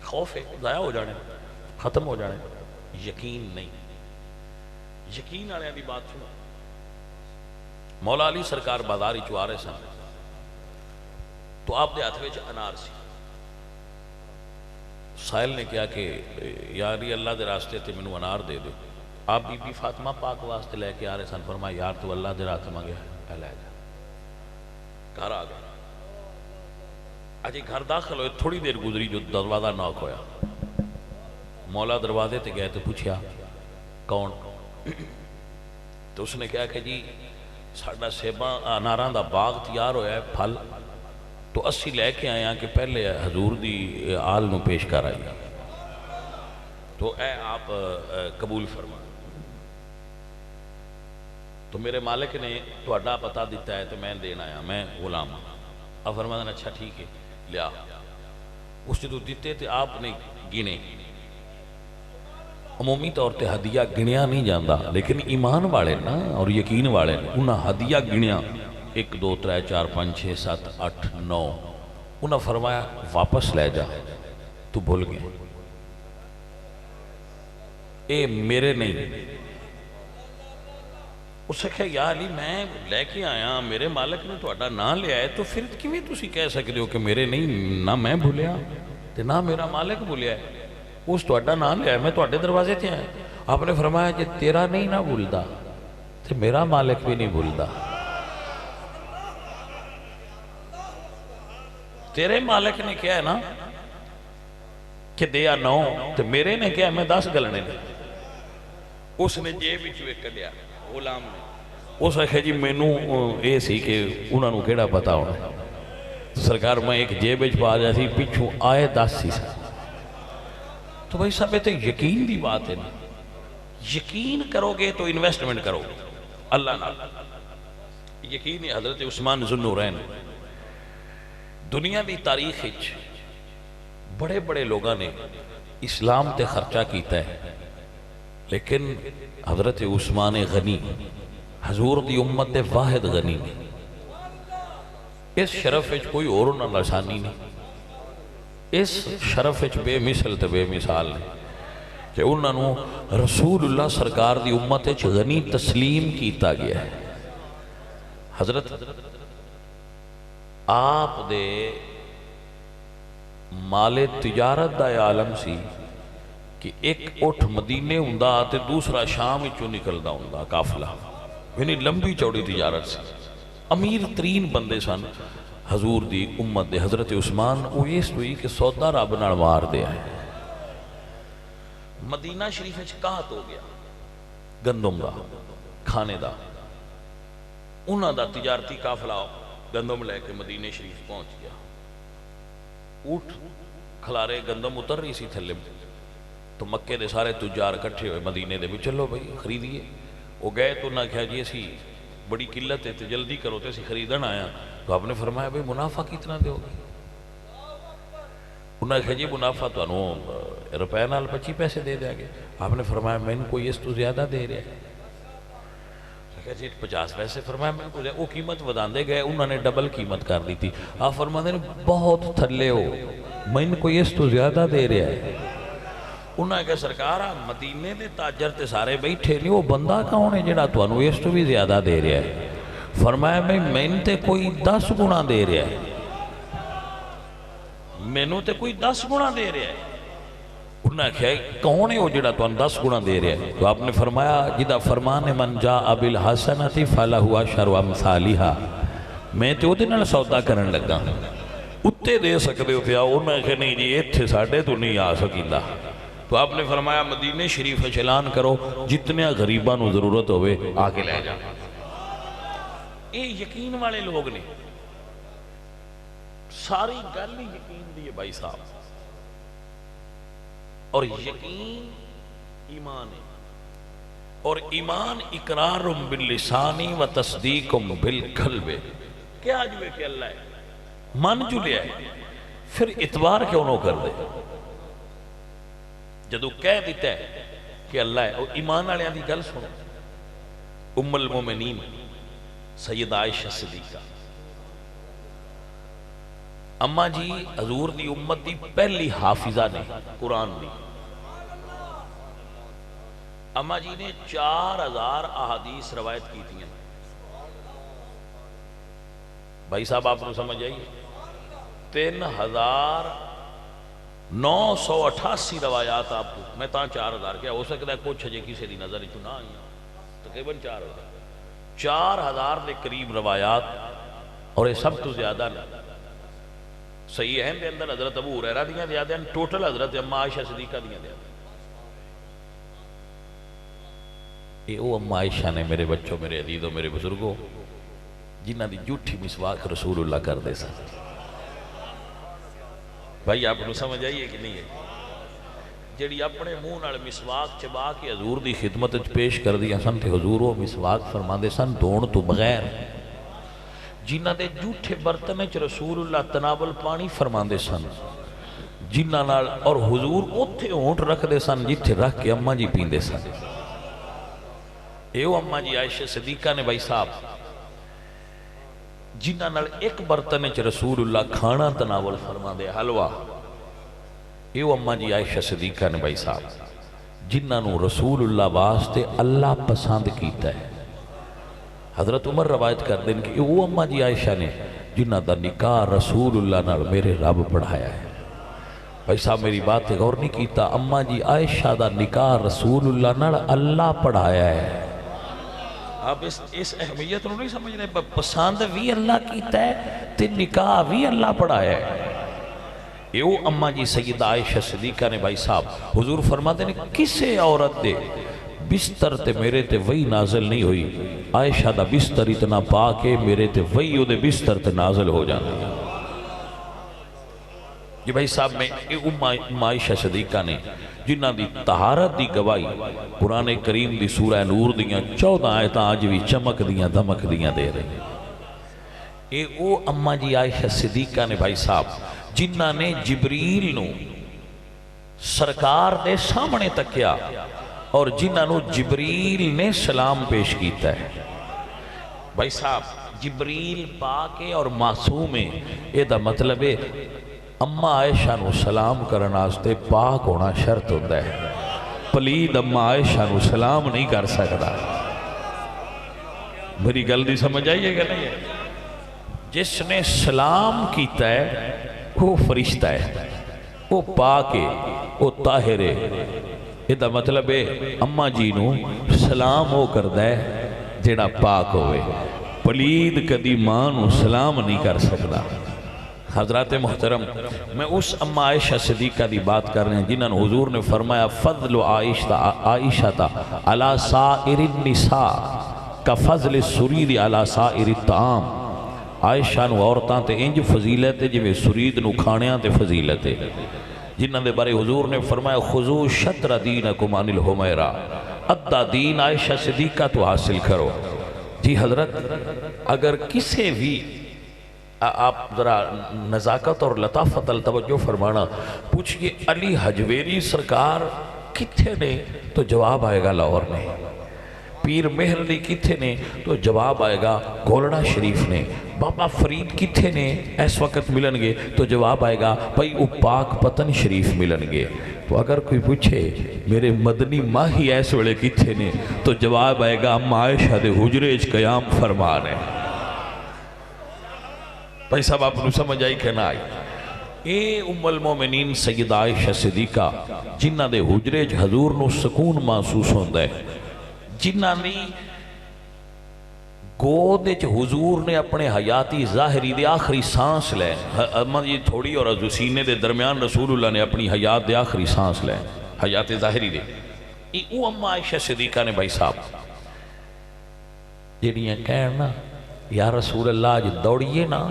خوف ہے ضائع ہو جانے ختم ہو جانے. یقین نہیں. یقین آنے دی بات سنو. مولا علی سرکار بازاری چو آ رہے سن تو آپ دے ہاتھ وچ انار سی. سائل نے کیا کہ یاری اللہ دے راستے تے منو انار دے دو. آپ بی بی فاطمہ پاک واسطے لے کے آ رہے سن. فرمایا یار تو اللہ دے راستے مانگے ہے لے جا. گھر آ گیا. اجی گھر داخل ہوئے تھوڑی دیر گزری جو دروازہ ناک ہویا. مولا دروازے تے گئے تو پوچھیا کون. تو اس نے کہا کہ جی ساڑھا سیباں اناراں دا باغ تیار ہویا ہے پھل تو اسی لے کے آیا کہ پہلے حضور دی آل نو پیش کر آئی تو اے آپ قبول فرما. تو میرے مالک نے تو اڈا پتا دیتا ہے تو میں دین آیا میں غلام. اب فرمایا اچھا ٹھیک ہے لیا. اس جدو دیتے تھے آپ نے گنے. عمومی طور تے ہدیہ گنیا نہیں جاندہ لیکن ایمان والے نا اور یقین والے انہاں ہدیہ گنیا 1 2 3 4 5 6 7 8 9 انہاں فرمایا واپس لے جا تو بھول گئے اے میرے نہیں. اس سے کہا یا علی میں لے کے آیا میرے مالک نے تو اڈا نہ لے آئے تو پھر کیویں تسی کہہ سکتے ہو کہ میرے نہیں. نہ میں بھولیا تے نہ میرا مالک بھولیا ہے. اس تو اڈا نہ لے آئے میں تو اڈے دروازے تھے آئے. آپ نے فرمایا جی تیرا نہیں نہ بھولدا تے میرا مالک بھی نہیں بھولدا. تیرے مالک نے کیا ہے نا کہ دیا 9 تے میرے نے کیا ہے میں 10 گلنے نے. اس نے جیب وچ ویکھ لیا غلام نے. اس نے کہا جی مینوں اے سی کہ انہاں نوں کیڑا پتا ہونا. سرکار میں ایک جیب وچ پا جاتی پیچھوں آئے 10 سی سا. تو بھائی صاحب یہ یقین دی بات ہے نا. یقین کرو گے تو انویسٹمنٹ کرو گے اللہ نال. یقین ہے حضرت عثمان ذو النورین دنیا دی تاریخ بڑے بڑے لوگاں نے اسلام تے خرچہ کیتا ہے لیکن حضرت عثمان غنی حضور دی امت دے واحد غنی نے. اس شرف وچ کوئی اور نہ لسانی نہیں. اس شرف وچ بے مثل تے بے مثال نے کہ انہاں نو رسول اللہ سرکار دی امت وچ غنی تسلیم کیتا گیا ہے. حضرت آپ دے مال تجارت دا عالم سی کہ ایک اٹھ مدینے ہوندا تے دوسرا شام وچوں نکلدا ہوندا قافلہ، یعنی لمبی چوڑی تجارت سی۔ امیر ترین بندے سن حضور دی امت دے۔ حضرت عثمان او اس ہوئی کہ سودا رب نال مار دے آئے۔ مدینہ شریف وچ قحط ہو گیا، گندم دا کھانے دا، انہاں دا تجارتی قافلہ گندم لے کے مدینہ شریف پہنچ گیا۔ اٹھ کھلارے گندم اتر رہی سی تھلے، تو مکے دے سارے تجار کٹھے ہوئے مدینے دے بھی چلو بھائی خریدیے۔ وہ گئے تو انہاں کہا جی اسی بڑی قلت ہے تو جلدی کرو تے اسی خریدن آیا۔ تو آپ نے فرمایا بھائی منافع کتنا دے ہوگی؟ انہاں کہا جی منافع تو انہوں روپے نال 25 پیسے دے دیا گے۔ آپ نے فرمایا میں ان کو اس تو زیادہ دے رہے ہیں۔ کہا جی 50 پیسے۔ فرمایا میں ان کو وہ قیمت ودان دے گئے، انہوں نے ڈبل قیمت کر دی تھی۔ آپ فرماتے ہیں بہت تھلے ہو، میں ان کو اس تو زیادہ دے رہے ہیں۔ انہوں نے کہا سرکار مدینے دے تاجر تے سارے بیٹھے نہیں، وہ بندہ کون ہے جڑا تو انہوں اس تو بھی زیادہ دے رہے ہیں؟ فرمایا میں ان تے کوئی 10 گنا دے رہے ہیں، میں نو تے کوئی 10 گنا دے رہے ہیں۔ انہوں نے کہا کون ہے وہ جڑا تو 10 گنا دے رہے ہیں؟ تو آپ نے فرمایا جدہ فرمان من جاء بالحسنۃ فلہ عشر امثالھا، میں تے اودے نال سودا کرن لگا، اتے دے سکدے ہو پیا؟ انہوں نے کہا نہیں جی ایتھے ساڈے تو نہیں آ سکیندا۔ تو آپ نے فرمایا مدینہ شریف اعلان کرو جتنے غریباں نو ضرورت ہوئے آگے لے جا۔ یہ یقین والے لوگ نے، ساری گل ہی یقین دی ہے بھائی صاحب، اور یقین ایمان ہے، اور ایمان اقرار باللسان و تصدیق بالقلب۔ کیا جو ہے کہ اللہ ہے من جو لیا ہے، پھر اعتبار کیوں نہ کر دے؟ جدو کہہ دیتا ہے کہ اللہ ہے، اور ایمان والے دی گل سنو۔ ام المومنین سیدہ عائشہ صدیقہ، اما جی حضور دی امت دی پہلی حافظہ نے قرآن دی۔ اما جی نے 4000 احادیث روایت کی تھی۔ بھائی صاحب آپ نے سمجھ آئی، 3988 روایات آپ کو، میں تاں 4000 کیا ہو سکتا ہے کچھ جے کسی دی نظر چ نہ آئی، تقریباً 4000 دے قریب روایات، اور یہ سب تو زیادہ نے صحیح ہے دے اندر حضرت ابو ہریرہ دیاں زیادہ ہیں، ٹوٹل حضرت اما عائشہ صدیقہ دیاں زیادہ ہیں۔ یہ او اما عائشہ نے میرے بچوں، میرے عزیزوں، میرے بزرگوں، جنہ دی جھوٹی مسواک رسول اللہ کر دے سن۔ بھائی آپ کو سمجھ آئیے کہ نہیں ہے؟ جڑی اپنے منہ نال مسواک چبا کے حضور دی خدمت پیش کر دیا سن تے حضور وہ مسواک فرماندے سن دھون تو بغیر۔ جنہ دے جھوٹے برتن وچ رسول اللہ تناول پانی فرماندے سن، جنہ نال اور حضور اوتھے ہونٹ رکھ دے سن جتھے رکھ کے اماں جی پیندے سن۔ ایو اماں جی عائشہ صدیقہ نے بھائی صاحب جنہ نال ایک برتن وچ رسول اللہ کھانا تناول فرما دے حلوہ، ایو اماں جی عائشہ صدیقہ نے بھائی صاحب جنہ نو رسول اللہ واسطے اللہ پسند کیتا ہے۔ حضرت عمر روایت کر دیں کہ وہ اماں جی عائشہ نے جنہ دا نکاح رسول اللہ نال میرے رب پڑھایا ہے۔ بھائی صاحب میری بات غور نہیں کیتا، اماں جی عائشہ دا نکاح رسول اللہ نال اللہ پڑھایا ہے۔ آپ اس اہمیت نو نہیں سمجھ رہے، پسند بھی اللہ کیتا ہے تے نکاح بھی اللہ پڑھایا ہے۔ یہ اماں جی سیدہ عائشہ صدیقہ نے بھائی صاحب حضور فرماتے ہیں کسے عورت دے بستر تے میرے تے وہی نازل نہیں ہوئی، عائشہ دا بستر اتنا پاک ہے میرے تے وہی او دے بستر تے نازل ہو جانا۔ یہ بھائی صاحب میں اماں عائشہ صدیقہ نے جنہ دی طہارت دی گواہی قرآن کریم دی سورہ نور دیاں 14 آیتاں آج بھی چمک دیاں دمک دیاں دے رہے ہیں۔ یہ او اماں جی عائشہ صدیقہ نے بھائی صاحب جنہ نے جبریل نو سرکار دے سامنے تکیا اور جنہ نو جبریل نے سلام پیش کیتا ہے۔ بھائی صاحب جبریل پاک ہے اور معصوم ہے، یہ دا مطلب ہے اماں عائشہ نو سلام کرنا آستے پاک ہونا شرط ہوتا ہے، پلید اماں عائشہ نو سلام نہیں کر سکتا۔ میری گل دی سمجھ آئیے گا نہیں ہے؟ جس نے سلام کیتا ہے وہ فرشتہ ہے، وہ پاک ہے، وہ طاہر ہے۔ یہ دا مطلب ہے اماں جی نو سلام وہ کردا ہے جیڑا پاک ہوئے، پلید کدی ماں نو سلام نہیں کر سکتا۔ حضرات محترم، میں اس اماں عائشہ صدیقہ دی بات کر رہے ہیں جنہاں حضور نے فرمایا فضل عائشہ علی سائر النساء کا فضل السرید علی سائر الطعام۔ عائشہ نو عورتاں تے انج فضیلت ہے جویں سرید نو کھانیاں تے فضیلت ہے، جنہاں دے بارے حضور نے فرمایا خذوا شطر دینکم عن الحمیرہ، ادھا دین عائشہ صدیقہ تو حاصل کرو۔ جی حضرت، اگر کسے بھی آپ ذرا نزاکت اور لطافت التوجہ فرمانا، پوچھئے علی حجویری سرکار کتھے نے تو جواب آئے گا لاہور نے، پیر مہر علی کتھے نے تو جواب آئے گا گولڑا شریف نے، بابا فرید کتھے نے اس وقت ملن گے تو جواب آئے گا بھائی وہ پاک پتن شریف ملن گے۔ تو اگر کوئی پوچھے میرے مدنی ماہی ایس وڑے کتھے نے تو جواب آئے گا اماں عائشہ دے حجرے اچ قیام فرمان ہے۔ بھائی صاحب آپ نے سمجھ آئی کہ نہ آئی؟ اے ام المومنین سیدہ عائشہ صدیقہ جنہ دے حجرے اچ حضور نو سکون محسوس ہوندہ ہے، جنہ نے گود اچ حضور نے اپنے حیاتی ظاہری دے آخری سانس لے، اماں جی تھوڑی اور حضور سینے دے درمیان رسول اللہ نے اپنی حیات دے آخری سانس لے، حیات ظاہری دے۔ او اماں عائشہ صدیقہ نے بھائی صاحب جنیاں کہنا یا رسول اللہ آج دوڑیے نا،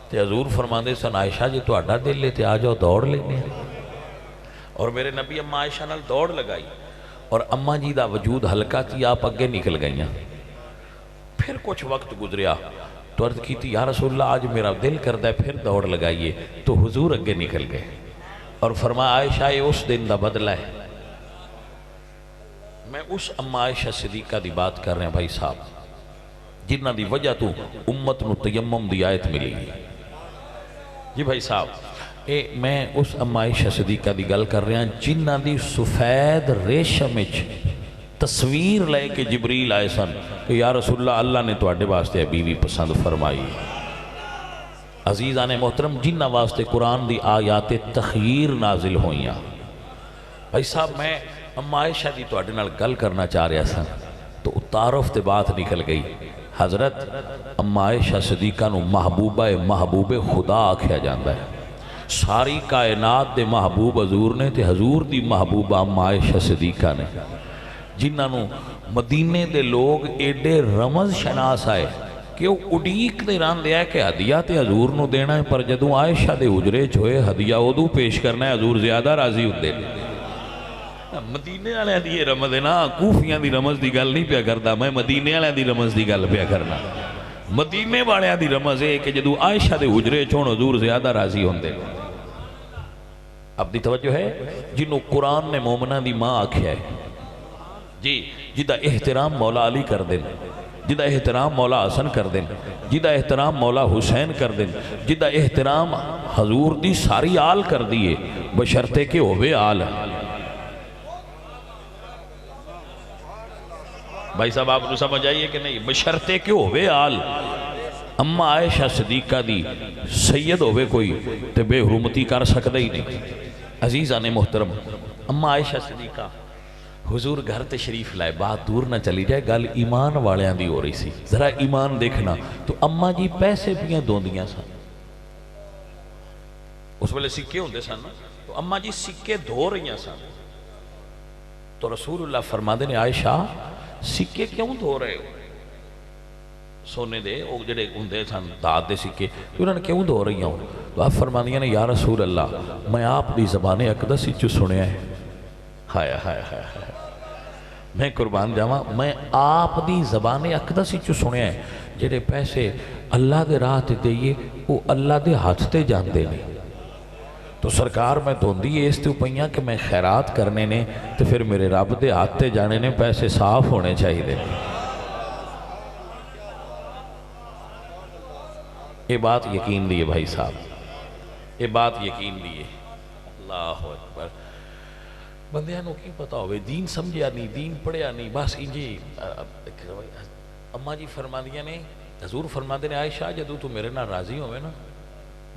تے حضور فرماندے سن عائشہ جی تو اڈا دل لے تے آجاؤ دوڑ لینے، اور میرے نبی اماں عائشہ نال دوڑ لگائی، اور اماں جی دا وجود ہلکا تھی، آپ اگے نکل گئیاں۔ پھر کچھ وقت گزریا تو عرض کی تھی یا رسول اللہ آج میرا دل کردہ ہے پھر دوڑ لگائیے، تو حضور اگے نکل گئے اور فرمایا عائشہ یہ اس دن دا بدلہ ہے۔ میں اس اماں عائشہ صدیقہ دی بات کر رہے ہیں بھائی صاحب جنہ دی وجہ تو امت نو تیمم دی آیت ملی۔ جی بھائی صاحب، میں اس اماں عائشہ صدیقہ دی گل کر رہے ہیں جنہ دی سفید ریشم وچ تصویر لے کے جبریل آئے سن کہ یا رسول اللہ اللہ نے تواڈے واسطے بیوی پسند فرمائی۔ عزیزان محترم، جنہ واسطے قرآن دی آیات تخیر نازل ہوئیاں۔ بھائی صاحب، میں اماں عائشہ دی تواڈے نال گل کرنا چاہ رہا سن تو تعارف تے بات نکل گئی۔ حضرت اماں عائشہ صدیقہ نو محبوب خدا آکھیا جاندا ہے۔ ساری کائنات دے محبوب حضور نے تے حضور دی محبوبہ اماں عائشہ صدیقہ نے، جنہاں نو مدینے دے لوگ ایڈے رمز شناس آئے کہ وہ اڈیک دے ران دیا کہ ہدیہ تے حضور نو دینا ہے، پر جدوں عائشہ دے حجرے چھوئے ہدیہ ادو پیش کرنا ہے حضور زیادہ راضی ہوندے۔ مدینے والے دی رمز ہے نا، کوفیاں دی رمز دی گل نہیں پیا کردا، میں مدینے والے دی رمز دی گل پیا کرنا۔ مدینے والے دی رمز ہے کہ جدوں عائشہ دے حجرے چھوڑ حضور زیادہ راضی ہوندے۔ اب دی توجہ ہے جنہوں قرآن نے مومنہ دی ماں آکھیا ہے، جی جدہ احترام مولا علی کر دیں، جدہ احترام مولا حسن کر دیں، جدہ احترام مولا حسین کر دیں، جدہ احترام حضور دی ساری آل کر دیئے بشرتے کے ہوئے آل۔ بھائی صاحب آپ کو سمجھ آئیے کہ نہیں؟ بشرتے کے ہوئے آل۔ اماں عائشہ صدیقہ دی سید ہوئے کوئی تے بے حرمتی کر سکتا ہی نہیں۔ عزیزان محترم، اماں عائشہ صدیقہ حضور گھر تشریف لائے، بات دور نہ چلی جائے، گل ایمان والیاں دی ہو رہی سی، ذرا ایمان دیکھنا۔ تو اماں جی پیسے پیاں دوندیاں سن، اس ویلے سکے ہوندے سن، تو اماں جی سکے دھو رہیاں سن، تو رسول اللہ فرماندے نے عائشہ سکے کیوں دھو رہے ہو؟ سونے دے وہ جڑے ہوندے سن داد دے سکے، انہوں نے کیوں دھو رہی ہوں؟ تو آپ فرماندیاں نے یا رسول اللہ میں آپ دی زبان اقدس چو سنیا ہے، ہائے ہائے ہائے ہائے، میں قربان جاواں، میں آپ دی زبان اقدس چو سنیا ہے جڑے پیسے اللہ دے راہ تے دئیے وہ اللہ دے ہاتھ تے جاندے نہیں۔ تو سرکار میں دھوندی اس تے پئیاں کہ میں خیرات کرنے نے تو پھر میرے رب دے ہاتھ تے جانے نے پیسے صاف ہونے چاہیے دے۔ یہ بات یقین دیئے بھائی صاحب، یہ بات یقین دیئے۔ اللہ اکبر۔ بندیاں نو کی پتا ہوئے دین سمجھیا نہیں دین پڑھیا نہیں بس انجی اماں جی فرما دیا نے حضور فرما دے نے عائشہ جدو تو میرے نہ راضی ہوئے نا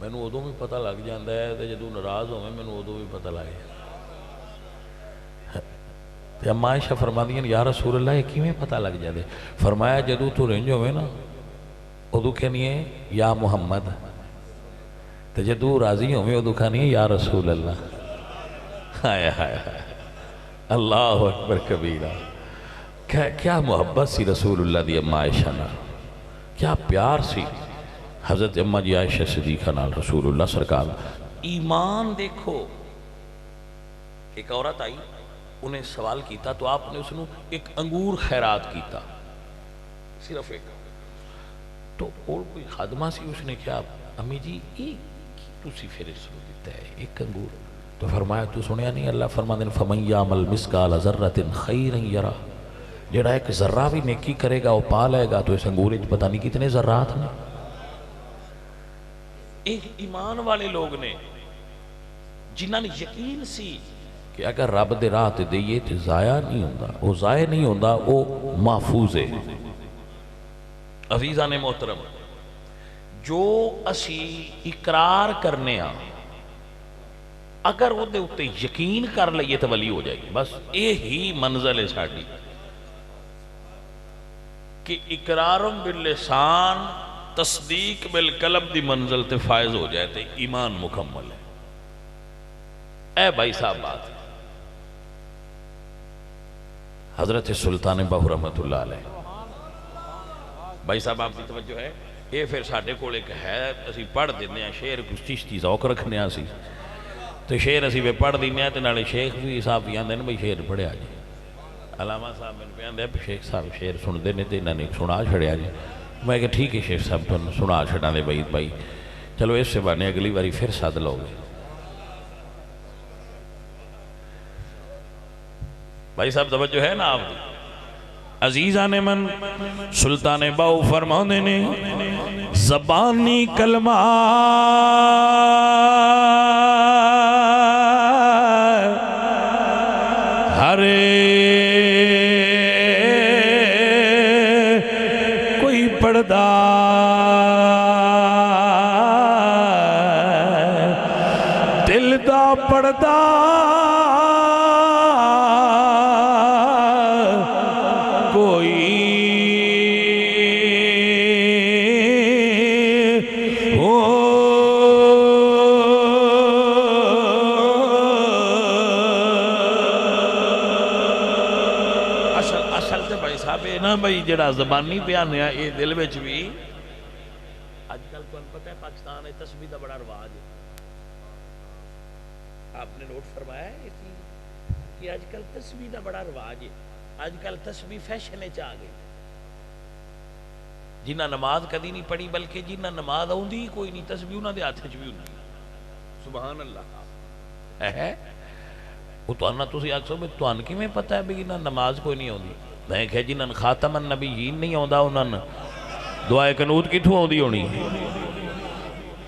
میں نو ادو بھی پتہ لگ جاندہ ہے تے جدو ناراض ہوئے میں نو ادو بھی پتہ لگ جاندہ تے اماں عائشہ فرما دیا یا رسول اللہ یہ کیویں پتہ لگ جاندے فرمایا جدو تو رنج ہوئے نا ادو کہنی ہے یا محمد تے جدو راضی ہوئے ادو کہنی ہے یا رسول اللہ ہائے ہائے ہائے اللہ اکبر کبیرہ کیا محبت سی رسول اللہ دی اماں عائشہ نال کیا پیار سی حضرت اماں جی عائشہ صدیقہ نال رسول اللہ سرکار ایمان دیکھو ایک عورت آئی انہیں سوال کیتا تو آپ نے اس نے ایک انگور خیرات کیتا صرف ایک تو اور کوئی خادمہ سی اس نے کیا امی جی ایک تُسی پھر اس کو دیتا ہے ایک انگور تو فرمایا تو سنیا نہیں اللہ فرما دیں فَمَنْ يَعْمَلْ مِسْقَالَ ذَرَّةٍ خَيْرًا يَرَى جڑا ایک ذرہ بھی نیکی کرے گا وہ پا لے گا تو اس انگور وچ پتہ نہیں کتنے ذرات ہیں ایک ایمان والے لوگ نے جنہاں نے یقین سی کہ اگر رب دے راہ تے دئیے تے ضائع نہیں ہوندا وہ ضائع نہیں ہوندا وہ محفوظ ہے عزیزان محترم جو اسی اقرار کرنے اگر وہ دے اتے یقین کر لئیے تو ولی ہو جائے گی بس یہی منزل ہے ساڑھی کہ اقرارم باللسان تصدیق بالقلب دی منزل تے فائز ہو جائے تے ایمان مکمل ہے اے بھائی صاحب بات حضرت سلطان باہو رحمت اللہ علیہ بھائی صاحب آپ کی توجہ ہے یہ پھر ساڑھے کو ایک ہے اسی پڑھ دینے ہیں شیر کچھ چیشتی ذوق رکھنے ہیں سی تو شیر اسی پہ پڑھ دینے ہیں تو نالے شیخ بھی صاحب بھی آندے ہیں بھئی شیر پڑھے آجے علامہ صاحب میں نے آندے ہیں شیخ صاحب شیر سن دینے تھے انہوں نے سنا چھڑے آجے میں کہا ٹھیک ہے شیخ صاحب تو سنا چھڑا دے بھائی چلو اس سے بانے اگلی باری پھر ساتھ لوگے بھائی صاحب توجہ ہے نا آپ عزیزان من سلطان باؤ فرمانے نے زبانی کلمہ ہر کوئی پڑھدا دل دا پڑھدا بھئی جڑا زبانی بیان ہے یہ دل وچ بھی آج کل تو پتہ ہے پاکستان ہے تسبیح دا بڑا رواج ہے آپ نے نوٹ فرمایا ہے کہ آج کل تسبیح دا بڑا رواج ہے آج کل تسبیح فیشن چاہ گئے جنہ نماز کدی نہیں پڑھی بلکہ جنہ نماز آؤندی کوئی نہیں تسبیح انہاں دے ہاتھ وچ بھی ہوندی سبحان اللہ ہے وہ تو انہاں تسی آکھو میں تو ان کیویں پتہ ہے بھی انہاں نماز کوئی نہیں ہوندی میں کہا جنہاں خاتم النبیین نہیں ہوندا انہاں دعائے قنوت کتھوں ہوندی ہونی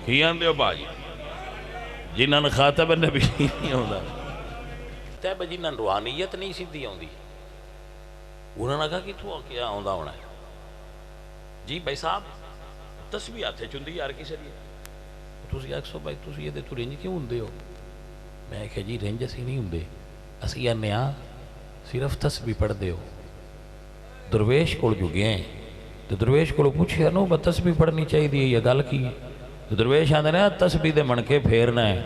کی آندے ہو باجی جنہاں خاتم النبیین نہیں ہوندا تے جنہاں روحانیت نہیں سیدھی ہوندی انہاں نے کہا کتھوں کیا ہوندا ہونا ہے جی بھائی صاحب تسبیح ہاتھ چندی یار کسے لیے تسی آکھو بھائی تسی یہ تو رنج کیوں ہوندے ہو میں کہا جی رنج اسی نہیں ہوندے اسی آنے صرف تسبیح پڑھ دے ہو درویش کو جو گئے ہیں تو درویش کو پوچھے نو با تسبیح پڑھنی چاہیے دی یہ گل کی تو درویش آندے نے تسبیح دے منکے پھیرنا ہے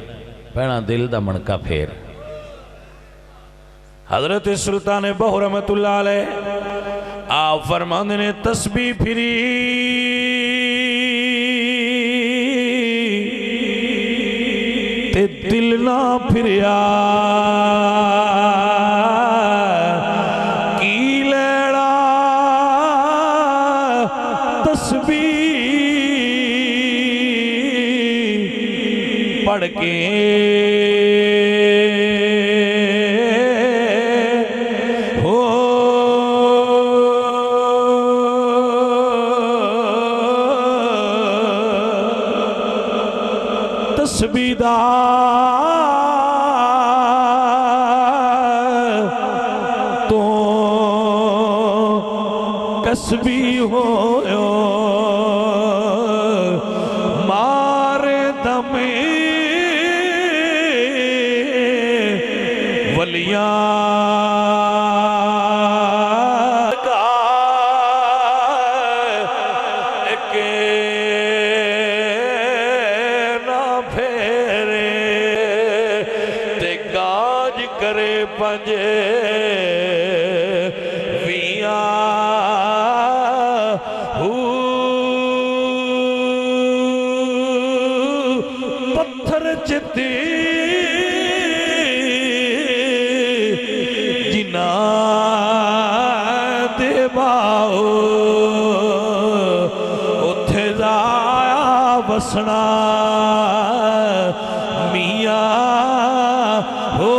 پہنا دل دا منکا پھیر حضرت سلطان باہو رحمت اللہ علیہ آپ فرماندے نے تسبیح پھری تے دل نہ پھریا پڑھ کے ہو تسبیح دا کسبی ہویو مارے دمے ولیاں پتھر چتی جنا دے باؤ اتھے جایا بسنا میاں ہو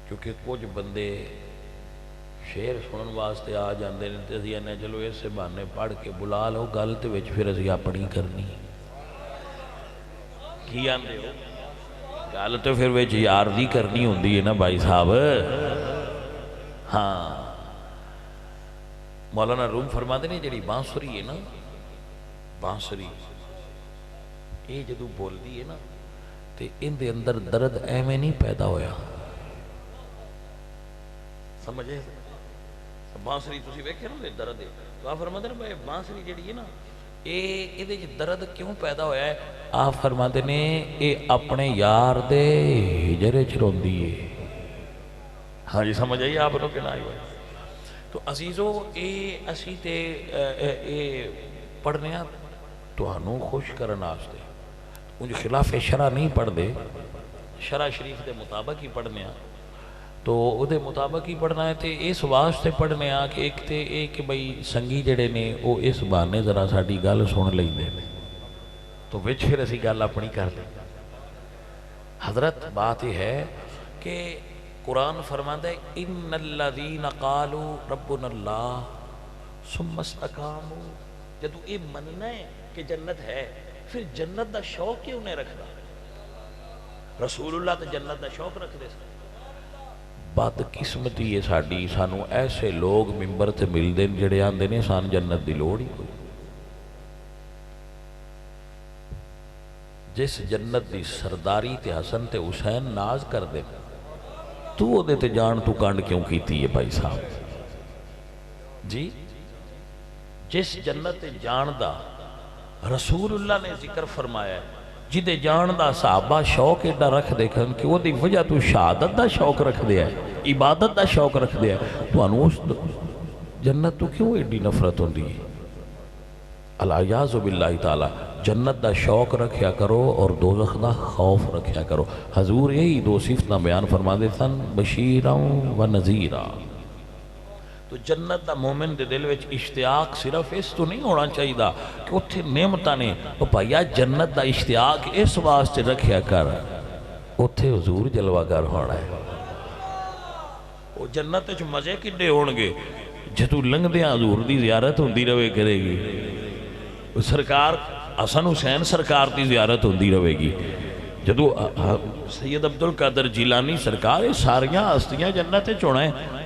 کیونکہ کچھ بندے شعر سنن واسطے آ جاندے نے تے اسی نے چلو اس بہانے پڑھ کے بلا لو گل تے وچ پھر اسی اپنی کرنی کی آندے ہو گل تو پھر وچ یار دی کرنی ہوندی ہے نا بھائی صاحب ہاں مولانا روم فرماتے نے جڑی بانسری ہے نا بانسری یہ جدو بول دی ہے نا تے ان دے اندر درد ایویں نہیں پیدا ہویا سمجھے بانسری تسی ویکھے نا درد ہے تو آپ فرماتے ہیں بھائی بانسری جڑی ہے نا یہ درد کیوں پیدا ہویا ہے آپ فرماتے ہیں یہ اپنے یار دے ہجرے چ روندی ہے ہاں جی سمجھ آئی آپ لوگ کہنا آئی ہوئے تو عزیزو اسی تے پڑھنے ہیں تو ہنو خوش کرنا آستے مجھے خلاف شرع نہیں پڑھ دے شرع شریف دے مطابق ہی پڑھنے ہیں تو او دے مطابق ہی پڑھنا ہے تے اس واسطے پڑھنے ہیں کہ ایک تے ایک بھئی سنگی جڑے نے وہ اس بہانے ذرا ساڈی گل سن لیں دے تو وچ پھر اسی گل اپنی کر دیں حضرت بات یہ ہے کہ قرآن فرماتا ہے ان الذین قالوا ربنا اللہ ثم استقاموا جدو یہ مننا ہے کہ جنت ہے پھر جنت دا شوق کیوں نہیں رکھتا رسول اللہ تے جنت دا شوق رکھ دے سکتے بد قسمتی ہے ساڑی سانو ایسے لوگ ممبر تے مل دیں جڑے آندے نے سان جنت دی لوڑ ہی کوئی جس جنت دی سرداری تے حسن تے حسین ناز کر دے تو او دے تے جان تو کانڈ کیوں کیتی ہے بھائی صاحب جی جس جنت تے جان دا رسول اللہ نے ذکر فرمایا ہے جدے جان دا صحابہ شوق ایڈا رکھ دے کھن کہ وہ دی وجہ تو شہادت دا شوق رکھ دیا ہے عبادت دا شوق رکھ دیا ہے تو انوس جنت تو کیوں ایڈی نفرت ہوں دی العیاذ باللہ تعالی جنت دا شوق رکھیا کرو اور دوزخ دا خوف رکھیا کرو حضور یہی دو صفتہ بیان فرما دیتا بشیروں و نذیرہ تو جنت دا مومن دے دل وچ اشتیاق صرف اس تو نہیں ہونا چاہیے دا کہ اتھے نعمتہ نے تو بھائیا جنت دا اشتیاق اس واسطے رکھیا کر اتھے حضور جلوہ گر ہونا ہے وہ جنت وچ مزے کڈے ہونگے جتو لنگ دیا حضور دی زیارت ہوندی روے کرے گی سرکار حسن حسین سرکار دی زیارت ہوندی روے گی جدو سید عبدالقادر جیلانی سرکار ساریاں ہستیاں جنت چونا ہے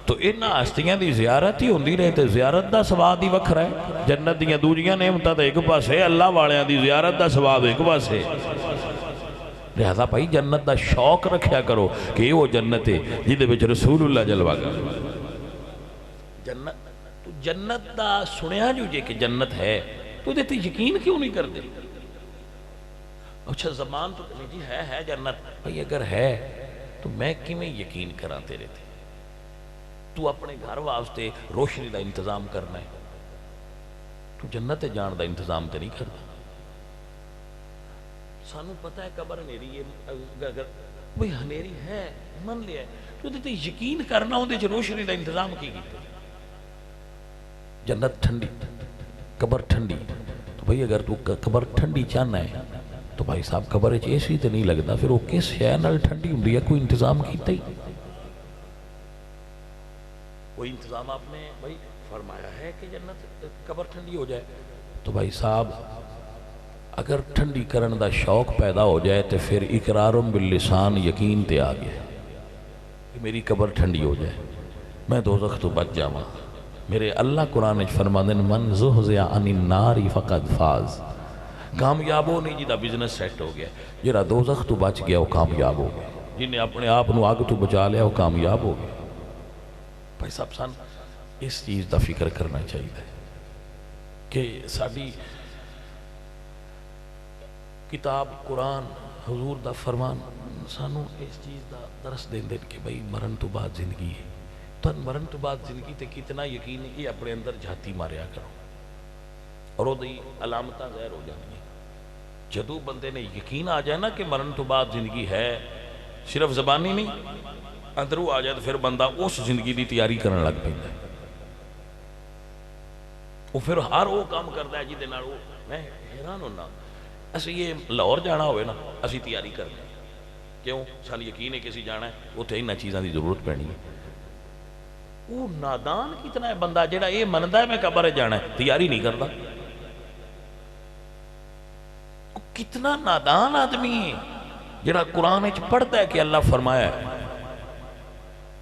تو انہا ہستیاں دی زیارت ہی ہوندی رہے تے زیارت دا ثواب ہی وکھرا ہے جنت دیاں دوجیاں نعمتاں تے ایک پاس ہے اللہ والیاں دی زیارت دا ثواب ایک پاس ہے لہذا بھائی جنت دا شوق رکھیا کرو کہ یہ وہ جنت ہے جدے وچ رسول اللہ جلوہ گا جنت دا سنیا جو جے کہ جنت ہے تو دیتے یقین کیوں نہیں کر دے اچھا زمان تو جی ہے جنت بھئی اگر ہے تو میں کیویں یقین کراں تیرے تھے تو اپنے گھر واسطے روشنی دا انتظام کرنا ہے تو جنت جان دا انتظام تے نہیں کرنا سانو پتہ ہے قبر ہنیری ہے بھئی ہنیری ہے من لیا ہے تو دیتے یقین کرنا ہوں دے جو روشنی دا انتظام کی گیتے جنت ٹھنڈی قبر ٹھنڈی تو بھئی اگر تو قبر ٹھنڈی چاہنا ہے تو بھائی صاحب قبر ایسی تے نہیں لگتا پھر وہ کس ہے نال ٹھنڈی ہوں دیا کوئی انتظام کیتا ہی کوئی انتظام آپ نے بھائی فرمایا ہے کہ جنت قبر ٹھنڈی ہو جائے؟ تو بھائی صاحب اگر ٹھنڈی کرن دا شوق پیدا ہو جائے تو پھر اقرارم باللسان یقین تے آ گیا کہ میری قبر ٹھنڈی ہو جائے، میں دوزخ تو بچ جاواں۔ میرے اللہ قرآن وچ فرماندے نے من زحزح عن النار فقد فاز، کامیاب ہو نہیں جدا بزنس سیٹ ہو گیا، جڑا دوزخ تو بچ گیا وہ کامیاب ہو گیا، جن نے اپنے آپ نو آگ تو بچا لیا وہ کامیاب ہو گیا۔ بھائی صاحب سان اس چیز دا فکر کرنا چاہیے کہ ساری کتاب قرآن حضور دا فرمان سانو اس چیز دا درس دین دین کہ بھائی مرن تو بعد زندگی ہے، تو مرن تو بعد زندگی تے کتنا یقین ہے کہ اپنے اندر جھاتی ماریا کرو اور وہ دی علامتاں ظاہر ہو جانی ہیں۔ جدو بندے نے یقین آ جائے نا کہ مرن تو بعد زندگی ہے، صرف زبانی نہیں اندروں آ جائے، تو پھر بندہ اس زندگی دی تیاری کرنے لگ پیندا ہے، وہ پھر ہر وہ کام کرتا ہے جہدے نال میں حیران ہونا۔ اسی یہ لاہور جانا ہوئے نا اسی تیاری کرنے، کیوں؟ سان یقین ہے کہ اسی جانا ہے، اتنے انہاں چیزاں دی ضرورت پینی ہے۔ وہ نادان کتنا ہے بندہ جڑا یہ مندا ہے میں قبر جانا ہے، تیاری نہیں کرتا۔ کتنا نادان آدمی ہے جڑا قرآن وچ پڑھتا ہے کہ اللہ فرمایا ہے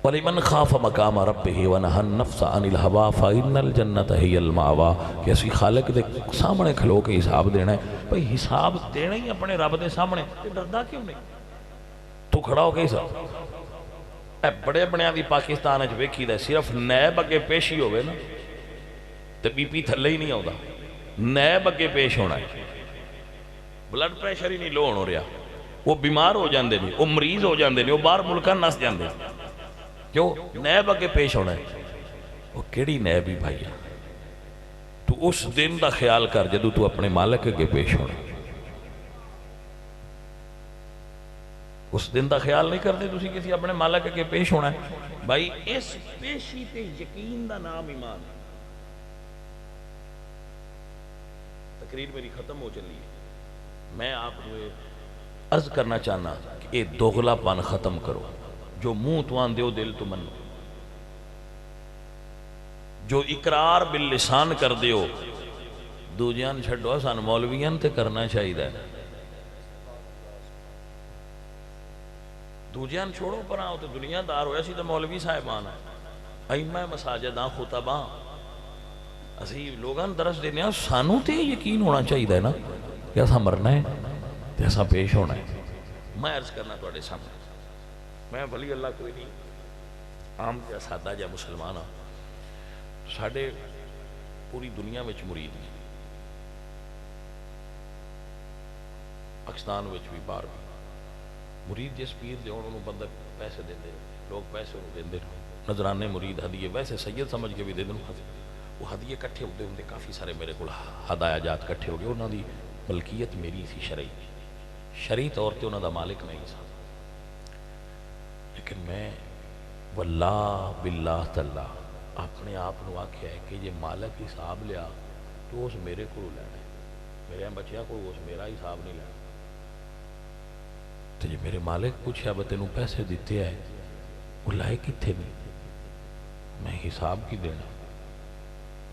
وَلِمَنْ خَافَ مَقَامَ رَبِّهِ وَنَهَى النَّفْسَ عَنِ الْهَوَىٰ فَإِنَّ الْجَنَّةَ هِيَ الْمَأْوَىٰ، کہ اسی خالق دے سامنے کھلو کے حساب دینا ہے۔ بھئی حساب دینا ہی اپنے رب دے سامنے، ڈردا کیوں نہیں؟ تو کھڑا ہو کے حساب اے بڑے بڑے دی پاکستان وچ ویکھی دا صرف نیب اگے پیشی ہوئے نا تے بی پی تھلے ہی نہیں آؤدا، نیب اگے پیش ہونا ہے، بلڈ پریشر ہی نہیں لو ہو رہا، وہ بیمار ہو جاندے نے، وہ مریض ہو جاندے نے، وہ باہر ملکاں نس جاندے نے، کیوں؟ نیب اگے پیش ہونا ہے۔ وہ کیڑی نیب ہی بھائی، تو اس دن دا خیال کر جدو تو اپنے مالک اگے پیش ہونا، اس دن دا خیال نہیں کرتے تسی کسی اپنے مالک اگے پیش ہونا ہے۔ بھائی اس پیشی تے یقین دا نام ایمان۔ تقریر میری ختم ہو چلی ہے، میں آپ کو عرض کرنا چاہنا کہ یہ دوغلا پن ختم کرو، جو منہ تو آن دیو دل تو منو، جو اقرار باللسان کر دیو دوجیان چھڑو سان مولویان تے کرنا چاہیے ہے، دوجیان چھوڑو پر آؤ تو دنیا دار ہویا سی تو مولوی صاحبان ائمہ مساجداں خطباں اسی لوگان درس دینے ہیں، سانو تے یقین ہونا چاہیے نا کہ ایسا مرنا ہے تے ایسا پیش ہونا ہے۔ میں عرض کرنا تو اڑے سامنے، میں ولی اللہ کوئی نہیں، عام تے سادہ جا مسلمان ہاں، ساڑھے پوری دنیا وچ مرید ہیں، پاکستان وچ بھی باہر بھی مرید جس پیر دے انہوں بندہ پیسے دے دے، لوگ پیسے انہوں دے دے، نظرانے مرید ہدیے ویسے سید سمجھ کے بھی دے دیں، وہ ہدیے کٹھے ہوتے ہوں کافی سارے میرے کو ہدایہ جات کٹھے ہو گئے، انہوں دی ملکیت میری تھی شرعی طور تے انہوں دا مالک نہیں تھا، لیکن میں واللہ باللہ تعالی اپنے آپ نو آکھیا ہے کہ یہ مالک حساب لیا تو اس میرے کو لینا ہے، میرے بچیا کو اس میرا حساب نہیں لینا، تو یہ میرے مالک پوچھا بہ تینوں پیسے دیتے ہیں وہ لائے کتھے نہیں، میں حساب کی دینا،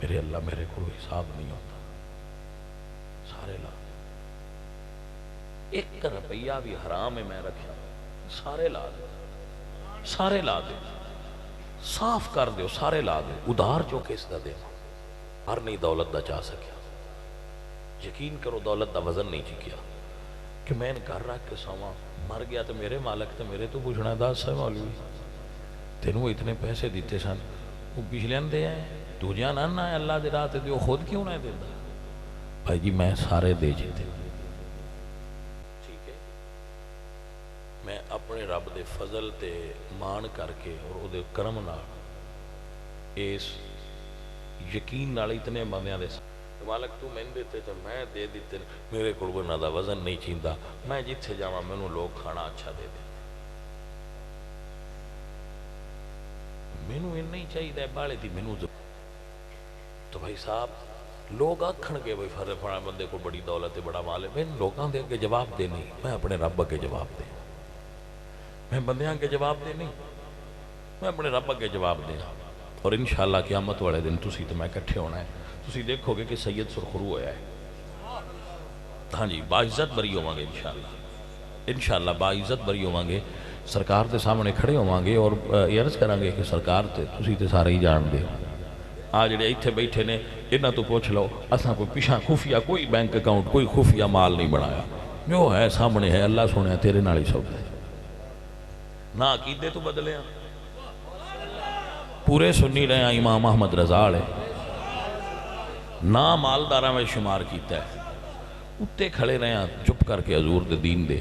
میرے اللہ میرے کو حساب نہیں ہوتا، سارے لا ایک روپیہ بھی حرام ہے میں رکھا، سارے لا دے، سارے لا دے، صاف کر دے، سارے لا دے، ادھار جو کس دا دے، ہر نہیں دولت دا چاہ سکیا، یقین کرو دولت دا وزن نہیں چکیا، کہ میں نے گھر رکھ کے سوا مر گیا تو میرے مالک تو میرے تو پوچھنا دا سا مولوی تینوں اتنے پیسے دیتے سن، وہ پچھلے دے ہیں دوجیاں نہ ہے اللہ دے راہ تے وہ خود کیوں نہ دیتا؟ بھائی جی میں سارے دے جیتے، ٹھیک ہے، میں اپنے رب دے فضل تے مان کر کے اور او دے کرم نال اس یقین نال اتنے بندیاں دے مالک تو میں دیتے تو میں دے دیتے، میرے کو نہ دا وزن نہیں چیندا، میں جتھے جاواں مینوں لوگ کھانا اچھا دے دے، مینوں یہ نہیں چاہیے بالے دی مینوں تو بھائی صاحب لوگ آکھن گے بھائی فلاں بندے کو بڑی دولت ہے بڑا مال ہے، میں لوگاں دے اگے جواب دے نہیں، میں اپنے رب اگے جواب دے، میں بندیاں اگے جواب دے نہیں، میں اپنے رب اگے جواب دے، اور انشاءاللہ قیامت والے دن تسی تو میں کٹھے ہونا ہے، تسی دیکھو گے کہ سید سرخرو ہویا ہے، ہاں جی باعزت بری ہوواں گے انشاءاللہ باعزت بری ہوواں گے، سرکار دے سامنے کھڑے ہوواں گے اور عرض کریں گے کہ سرکار تے تسی تے سارے ہی جان دے جڑے ایتھے بیٹھے نے انہاں تو پوچھ لو اساں کوئی پیچھا خفیہ کوئی بینک اکاؤنٹ کوئی خفیہ مال نہیں بنایا، جو ہے سامنے ہے اللہ سنیا تیرے نال ہی سب ہے، نہ عقیدے تو بدلے ہیں پورے سنی رہے ہیں امام احمد رضا ہے نہ مالداراں میں شمار کیتا ہے اتے کھڑے رہے ہیں چپ کر کے حضور دے دین دے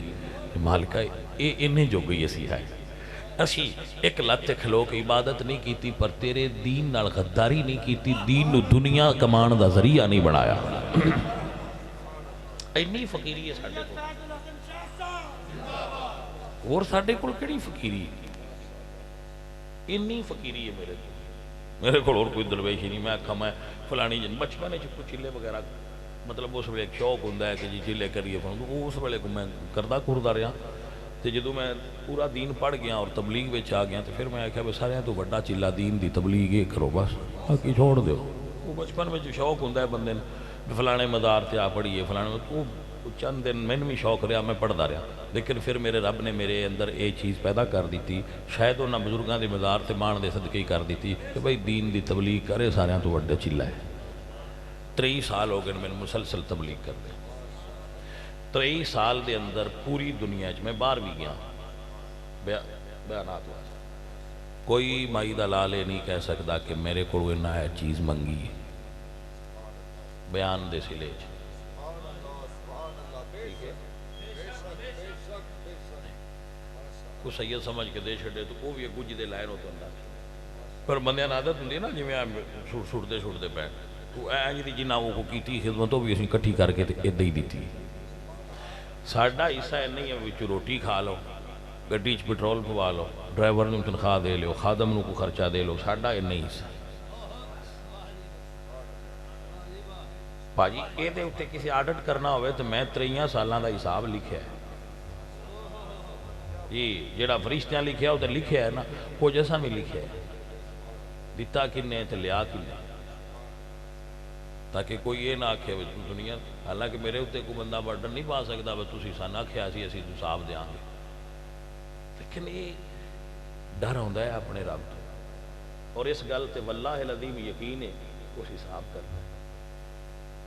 مالکہ انہیں جو گئی اسی ہے اسی ایک لتے کھلو کے عبادت نہیں کیتی پر تیرے دین نال غداری نہیں کیتی دین نو دنیا کمان دا ذریعہ نہیں بنایا اینی فقیری ہے ساڑھے کو اور ساڑھے کو کڑی فقیری اینی فقیری ہے میرے کو اور کوئی درویش ہی نہیں میں آکھا میں فلانی جن بچپنے کچھ چلے وغیرہ مطلب اس ویلے ایک شوق ہوندہ ہے کہ جی چلے کریے اس ویلے کو میں کردہ کردہ رہا تو جدو میں پورا دین پڑھ گیا اور تبلیغ میں آ گیا تو پھر میں آکھا سارے تو بڑا چلا دین دی تبلیغ یہ کرو بس باقی چھوڑ دیو وہ بچپن میں جو شوق ہوندہ ہے بندے فلانے مزار تے آ پڑھیے فلانے وہ چند دن میں بھی شوق رہا میں پڑھدا رہا لیکن پھر میرے رب نے میرے اندر یہ چیز پیدا کر دیتی شاید انہاں بزرگاں دے مزار تے مان دے صدقے ہی کر دیتی کہ بھئی دین دی تبلیغ کرے سارے تو بڑا چلا ہے 23 سال ہو گئے میں مسلسل تبلیغ کر دے 23 سال دے اندر پوری دنیا میں باہر بھی گیا بیانات واسطے کوئی مائی دا لالے نہیں کہہ سکتا کہ میرے کو نہ ہے چیز منگی بیان دے سلے کو سید سمجھ کے دے چھڑے تو وہ بھی ایک گجھ دے لائن ہوتا انداز پر بندیاں عادت ہوندی ہے نا جی میں چھوڑ دے پہ تو اینج دی جنہ وہ کو کیتی خدمتوں بھی اسی کٹھی کر کے ادھا ہی دیتی ساڑھا حصہ نہیں ہے وچ روٹی کھا لو گڈی چ پٹرول پوا لو ڈرائیور نوں تنخواہ دے لو خادم نوں کو خرچہ دے لو ساڑھا نہیں حصہ باجی یہ دے اتے کسی آڈٹ کرنا ہوئے تو میں 23 سالاں دا حساب لکھیا ہے یہ جڑا فرشتیاں لکھیا ہوتا لکھیا ہے نا وہ جیسا بھی لکھیا ہے دیتا کنے تے لیا کنے تاکہ کوئی یہ نہ آکھے دنیا حالانکہ میرے ہوتے کو بندہ برڈن نہیں پا سکتا بس تسی سانا کھیا سی اسی تو صاف دیاں گے لیکن یہ ڈر ہوندہ ہے اپنے رب تو اور اس گل تے واللہ العظیم یقین ہے اس حساب کرنا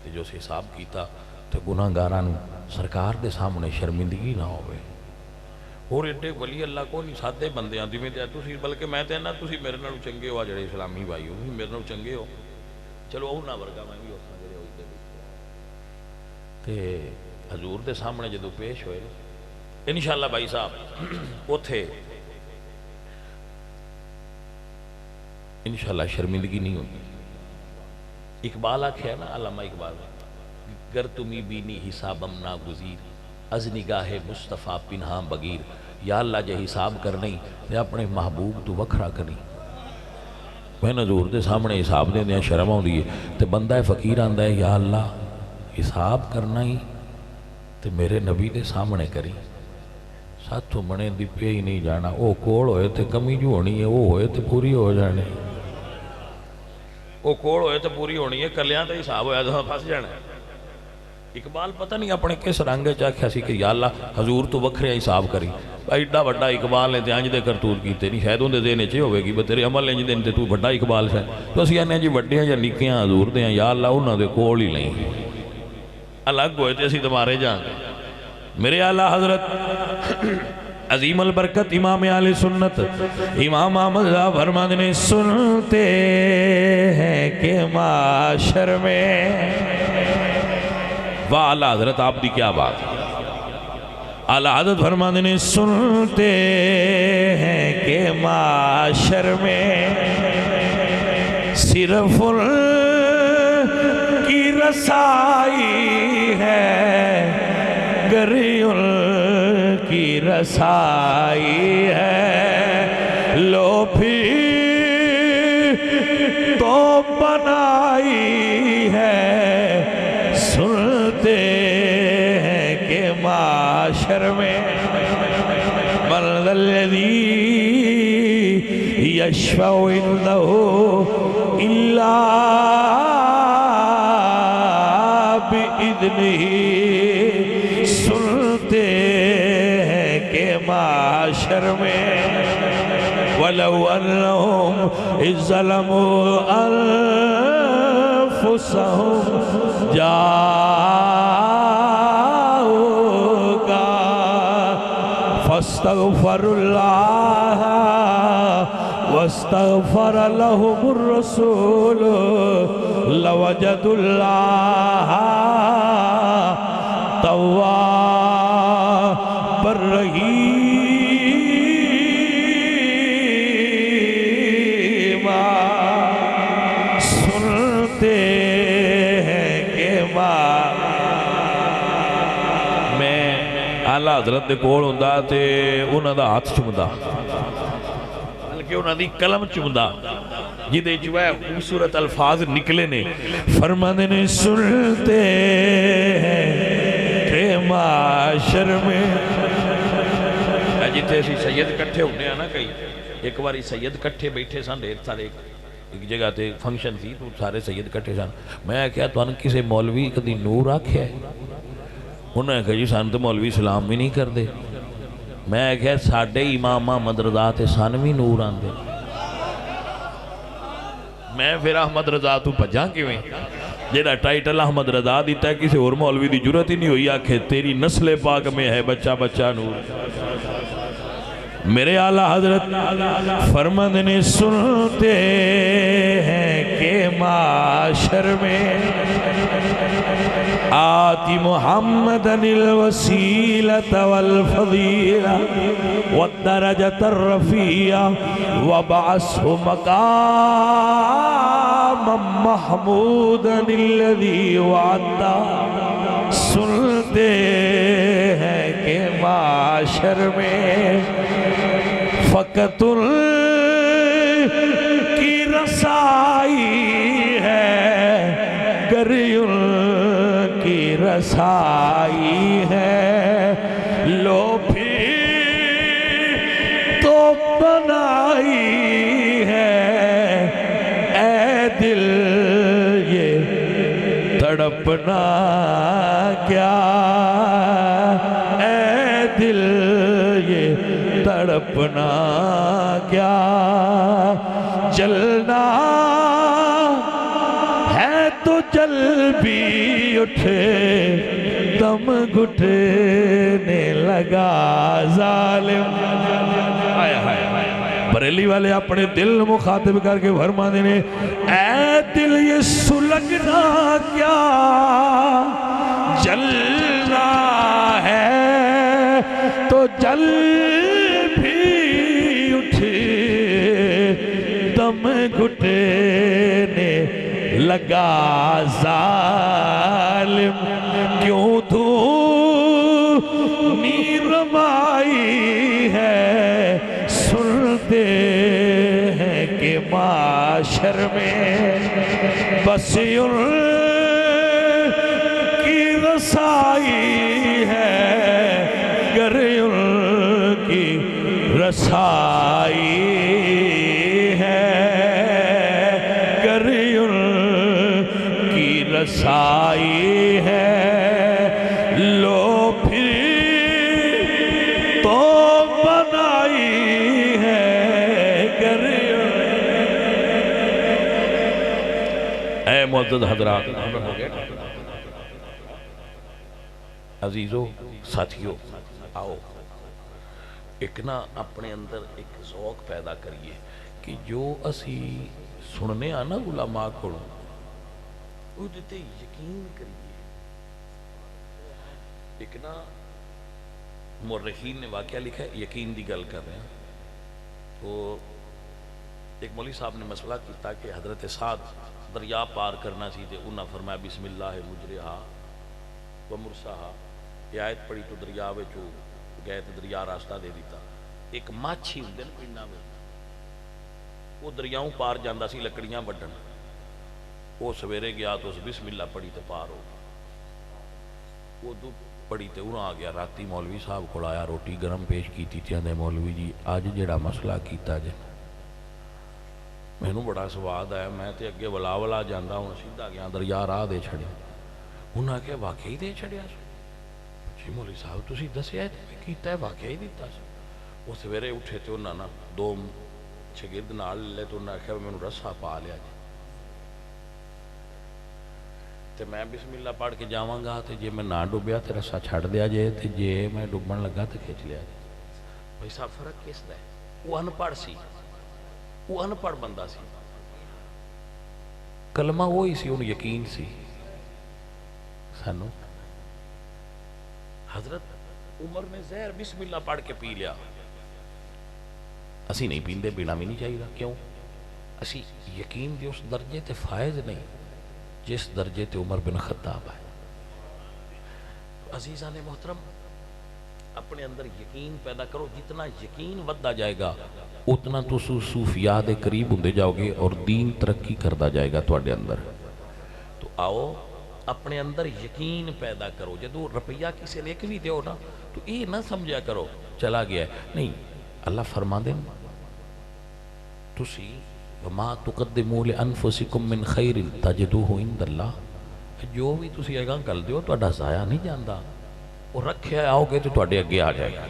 تے جو اس حساب کیتا تو گناہگاران سرکار دے سامنے شرمندگی نہ ہوئے اور ایڈے ولی اللہ کو نہیں سادے بندے آن دیویں تے تسی بلکہ میں تے نا تسی میرے نال چنگے ہو جڑے اسلامی بھائی ہو میرے نال چنگے ہو چلو او نہ ورگا میں بھی ہوتا جڑے ہوئی دے تے حضور دے سامنے جدو پیش ہوئے انشاءاللہ بھائی صاحب اوتھے انشاءاللہ شرمندگی نہیں ہوگی اقبال آکھیا نا علامہ اقبال گر تمی بینی حسابم ناگزیر از نگاہ مصطفیٰ پنہاں بگیر یا اللہ جے حساب کرنی تے اپنے محبوب تو وکھرا کرنی میں حضور دے سامنے حساب دے دیا شرم ہوں دیئے تے بندہ فقیر آندہ ہے یا اللہ حساب کرنا ہی تے میرے نبی دے سامنے کری ساتھ تو منے دی پہ ہی نہیں جانا او کوڑ ہوئے تے کمی جو ہونی ہے وہ ہوئے تے پوری ہو جانے وہ کوڑ ہوئے تے پوری ہونی ہے کلیاں تے حساب ہویا تو پھنس جانا ہے اقبال پتہ نہیں اپنے کس رنگے چاکھیا سی کہ یا اللہ حضور تو وکھرے حساب کری ایڈا بڑا اقبال نے تے انج دے کرتوت کیتے نہیں شاید ان دے ذہن چے ہوئے گی تیرے عمل انج دے تے تو بڑا اقبال ہے تو اسی آنے جی بڑے یا نکیاں حضور دے ہیں یا اللہ انہاں دے کول ہی لیں الگ ہوئے تے اسی تمہارے جان میرے اعلیٰ حضرت عظیم البرکت امام اہل سنت امام احمد رضا فرماتے ہیں سنتے ہیں کہ معاشر میں واہ اعلیٰ حضرت آپ دی کیا بات ہے اعلیٰ حضرت فرماتے ہیں سنتے ہیں کہ معاشر میں صرف ان کی رسائی ہے گری ان کی رسائی ہے لو پھر تو بنائی ہے سنتے ہیں کہ معاشر میں من الذی یشفع عنده الا بإذنه. سنتے ہیں کہ معاشر میں وَلَوْ أَنَّهُمْ إِذْ ظَلَمُوا أَنفُسَهُمْ جاءوكَ فاستغفروا الله واستغفر لهم الرسول لوجدوا الله توابا رحیما. سنتے ہیں کہ میں اعلیٰ حضرت دے کول ہوندا تے انہاں دا ہاتھ چومدا بلکہ انہاں دی قلم چومدا جدے جو ہے خوبصورت الفاظ نکلے نے. فرماندے نے سنتے ہیں کہ معاشر میں جتے اسی سید کٹھے ہونے ہیں نا کئی ایک باری سید کٹھے بیٹھے سن ڈھیر سارے ایک جگہ تے فنکشن تھی تو سارے سید کٹھے سن. میں کہا تو ان کسے مولوی کدی نور آکھیا ہے؟ انہوں نے کہا جی سان تو مولوی سلام بھی نہیں کر دے. میں کہا ساڑھے امام احمد رضا تے سان بھی نور آن دے. میں پھر احمد رضا تو پجاں کیویں جیڑا ٹائٹل احمد رضا دیتا ہے کسی اور مولوی دی جرت ہی نہیں ہوئی آکھے تیری نسل پاک میں ہے بچہ بچہ نور. میرے اعلیٰ حضرت فرماندے نے سنتے ہیں کہ معاشر میں آتی محمدًا الوسیلة والفضیلة والدرجة الرفیعة وبعثه مقاما محمودا الذي وعدا. سنتے ہیں کہ معاشر میں فقط ان کی رسائی ہے گر ان کی رسائی ہے. لو پھر تو بنائی ہے اے دل یہ تڑپنا کیا اے دل یہ تڑپنا کیا. جلنا ہے تو جل بھی اٹھے دم گھٹنے لگا ظالم. بریلی والے اپنے دل مخاطب کر کے فرماندے نے اے دل یہ سلگنا کیا جلنا ہے تو جل بھی اٹھے دم گھٹنے لگا ظالم. کیوں تو نیرمائی ہے سنتے ہیں کہ معاشر میں بس ان کی رسائی ہے گر ان کی رسائی ہے گر ان کی رسائی ہے. لو پھر تو بنائی ہے گر اے معزز حضرات عزیزو ساتھیو آؤ ایک نا اپنے اندر ایک ذوق پیدا کریے کہ جو اسی سننے آنا علماء کھڑوں وہ دیتے یقین کریے. ایک نا مورخین نے واقعہ لکھا ہے یقین دی گل کر رہے ہیں. تو ایک مولوی صاحب نے مسئلہ کیتا کہ حضرت سعد دریا پار کرنا سی تے انہاں فرمایا بسم اللہ مجرہا و مرساہا. یہ آیت پڑھی تو دریا وچوں گئے تو دریا راستہ دے دیتا. ایک ماچھی ہوندے نا پنڈاں وچ وہ دریاؤں پار جاندا سی لکڑیاں وڈن. وہ سویرے گیا تو اس بسم اللہ پڑھی تے پار ہو. وہ دو پڑھی تے انہاں آ گیا راتی مولوی صاحب کو آیا روٹی گرم پیش کی تھی. دے مولوی جی آج جڑا مسئلہ کیتا جے مینوں بڑا سواد آیا، میں تے اگے ولا ولا جانا ہوں، سیدھا گیا دریا راہ دے چھڑیا۔ انہاں کہ واقعی دے چھڑیا سو؟ جی مولوی صاحب تسی دسیا ہے کیتا ہے، واقعی دیتا سو۔ وہ سویرے اٹھے تے انہاں نا دو شاگرد نال لے تو انہاں آخیا مینوں رسا پا لیا جی، تے میں بسم اللہ پڑھ کے جاواں گا تے جے میں نہ ڈوبیا تے رسا چھڑ دیا جے، تے جے میں ڈوبن لگا تے کھچ لیا جے۔ بھائی صاحب فرق کس دا ہے؟ وہ ان پڑھ سی، وہ ان پڑھ بندہ سی، کلمہ وہی سی، انہوں یقین سی۔ سانو حضرت عمر نے زہر بسم اللہ پڑھ کے پی لیا، اسی نہیں پیندے، پینا بھی نہیں چاہیے۔ کیوں؟ اسی یقین دے اس درجے تے فائز نہیں جس درجے تے عمر بن خطاب ہے۔ عزیزان محترم، اپنے اندر یقین پیدا کرو، جتنا یقین ودہ جائے گا اتنا تو صوفیاء دے قریب ہوندے جاؤ گے اور دین ترقی کرتا جائے گا تواڈے اندر۔ تو آؤ اپنے اندر یقین پیدا کرو، جدو روپیہ کسی لے کے بھی دیو نا تو یہ نہ سمجھا کرو چلا گیا ہے، نہیں، اللہ فرما دیں تسی وما تقدموا لانفسکم من خیر تجدوہ عند اللہ، جو بھی تسی اگاں کر دیو تہاڈا ضائع نہیں جاندا، وہ رکھے آؤ گے تو تہاڈے اگے آ جائے گا۔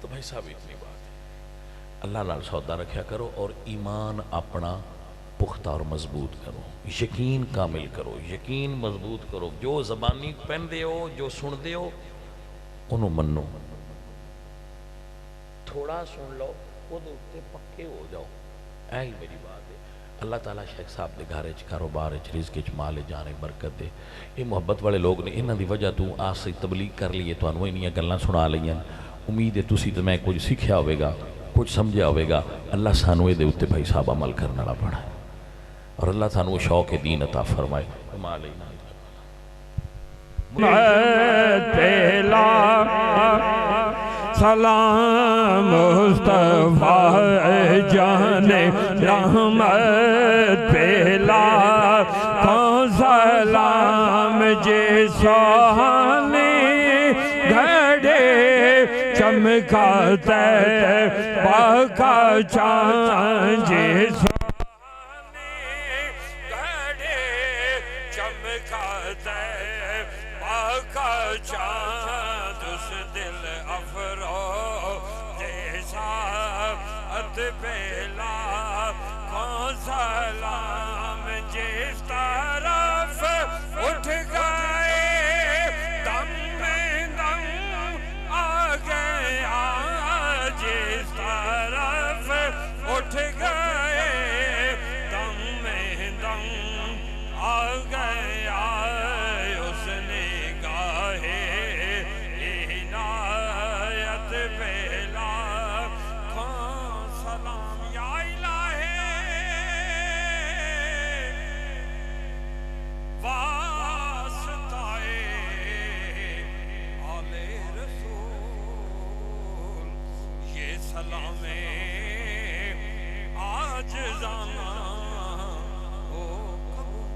تو بھائی صاحب اتنی بات ہے، اللہ نال سودا رکھیا کرو اور ایمان اپنا پختہ اور مضبوط کرو، یقین کامل کرو، یقین مضبوط کرو، جو زبانی پہن دے ہو، جو سن دے ہو انہوں منو، تھوڑا سن لو وہ دوتے پکے ہو جاؤ، ایہی میری بات ہے۔ اللہ تعالیٰ شیخ صاحب دے گھر کاروبار رزق مال جانے برکت دے۔ یہ محبت والے لوگ نے، انہاں دی وجہ تو آج سے تبلیغ کر لیے، تو انہوں انہیاں گلاں سنا لیاں، امید ہے تسی تو میں کچھ سیکھیا ہوئے گا، کچھ سمجھا ہوئے گا۔ اللہ سانو دے اتے بھائی صاحب عمل کرنا والا بڑھائے اور اللہ سانو شوق دین عطا فرمائے۔ وما علینا پہلا سلام مصطفیٰ جان رحمت پہلا کو سلام جی سہانے گھڑے چمکاتے پاکا چاند جی سہانے گھڑے چمکاتے پاکا چاند اس دل افرو جیسا ات پہلا کو سلام جس طرف اٹھ گئے دم میں دم آ گیا، جس طرف اٹھ گئے دم میں دم آ گیا، اس نے گاہے عنایت پہلا کو سلام یا الہی واسطائے آل رسول، یہ سلام آج زانا ہو قبول۔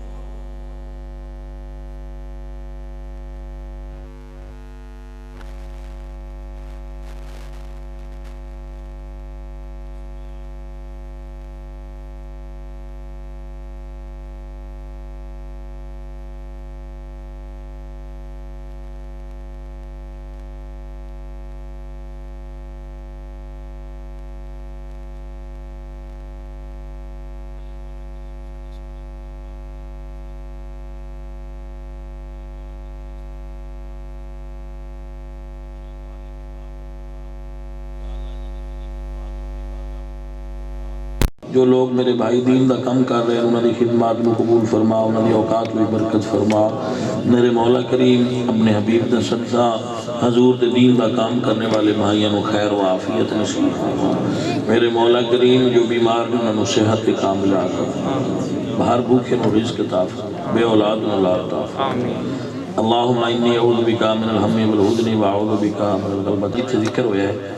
جو لوگ میرے بھائی دین دا کم کر رہے ہیں انہوں نے خدمات کو قبول فرما، انہوں نے اوقات بھی برکت فرما۔ میرے مولا کریم اپنے حبیب دا صدقہ حضور دے دین دا کام کرنے والے بھائیوں کو خیر و عافیت نصیب فرما۔ میرے مولا کریم جو بیمار ہیں انہوں نے صحت کاملہ عطا فرما، باہر بھوکے نو رزق عطا فرما، بے اولاد نو اولاد عطا فرما۔ اللہم انی اعوذ بکا من الہم والحزن واعوذ بکا من الغلبۃ۔ جتھے ذکر ہویا ہے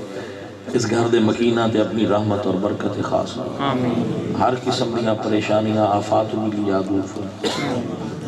اس گھر دے مکینہ تے اپنی رحمت اور برکت خاص، ہر قسم دیاں پریشانیاں آفات بھی لیا دور فرما۔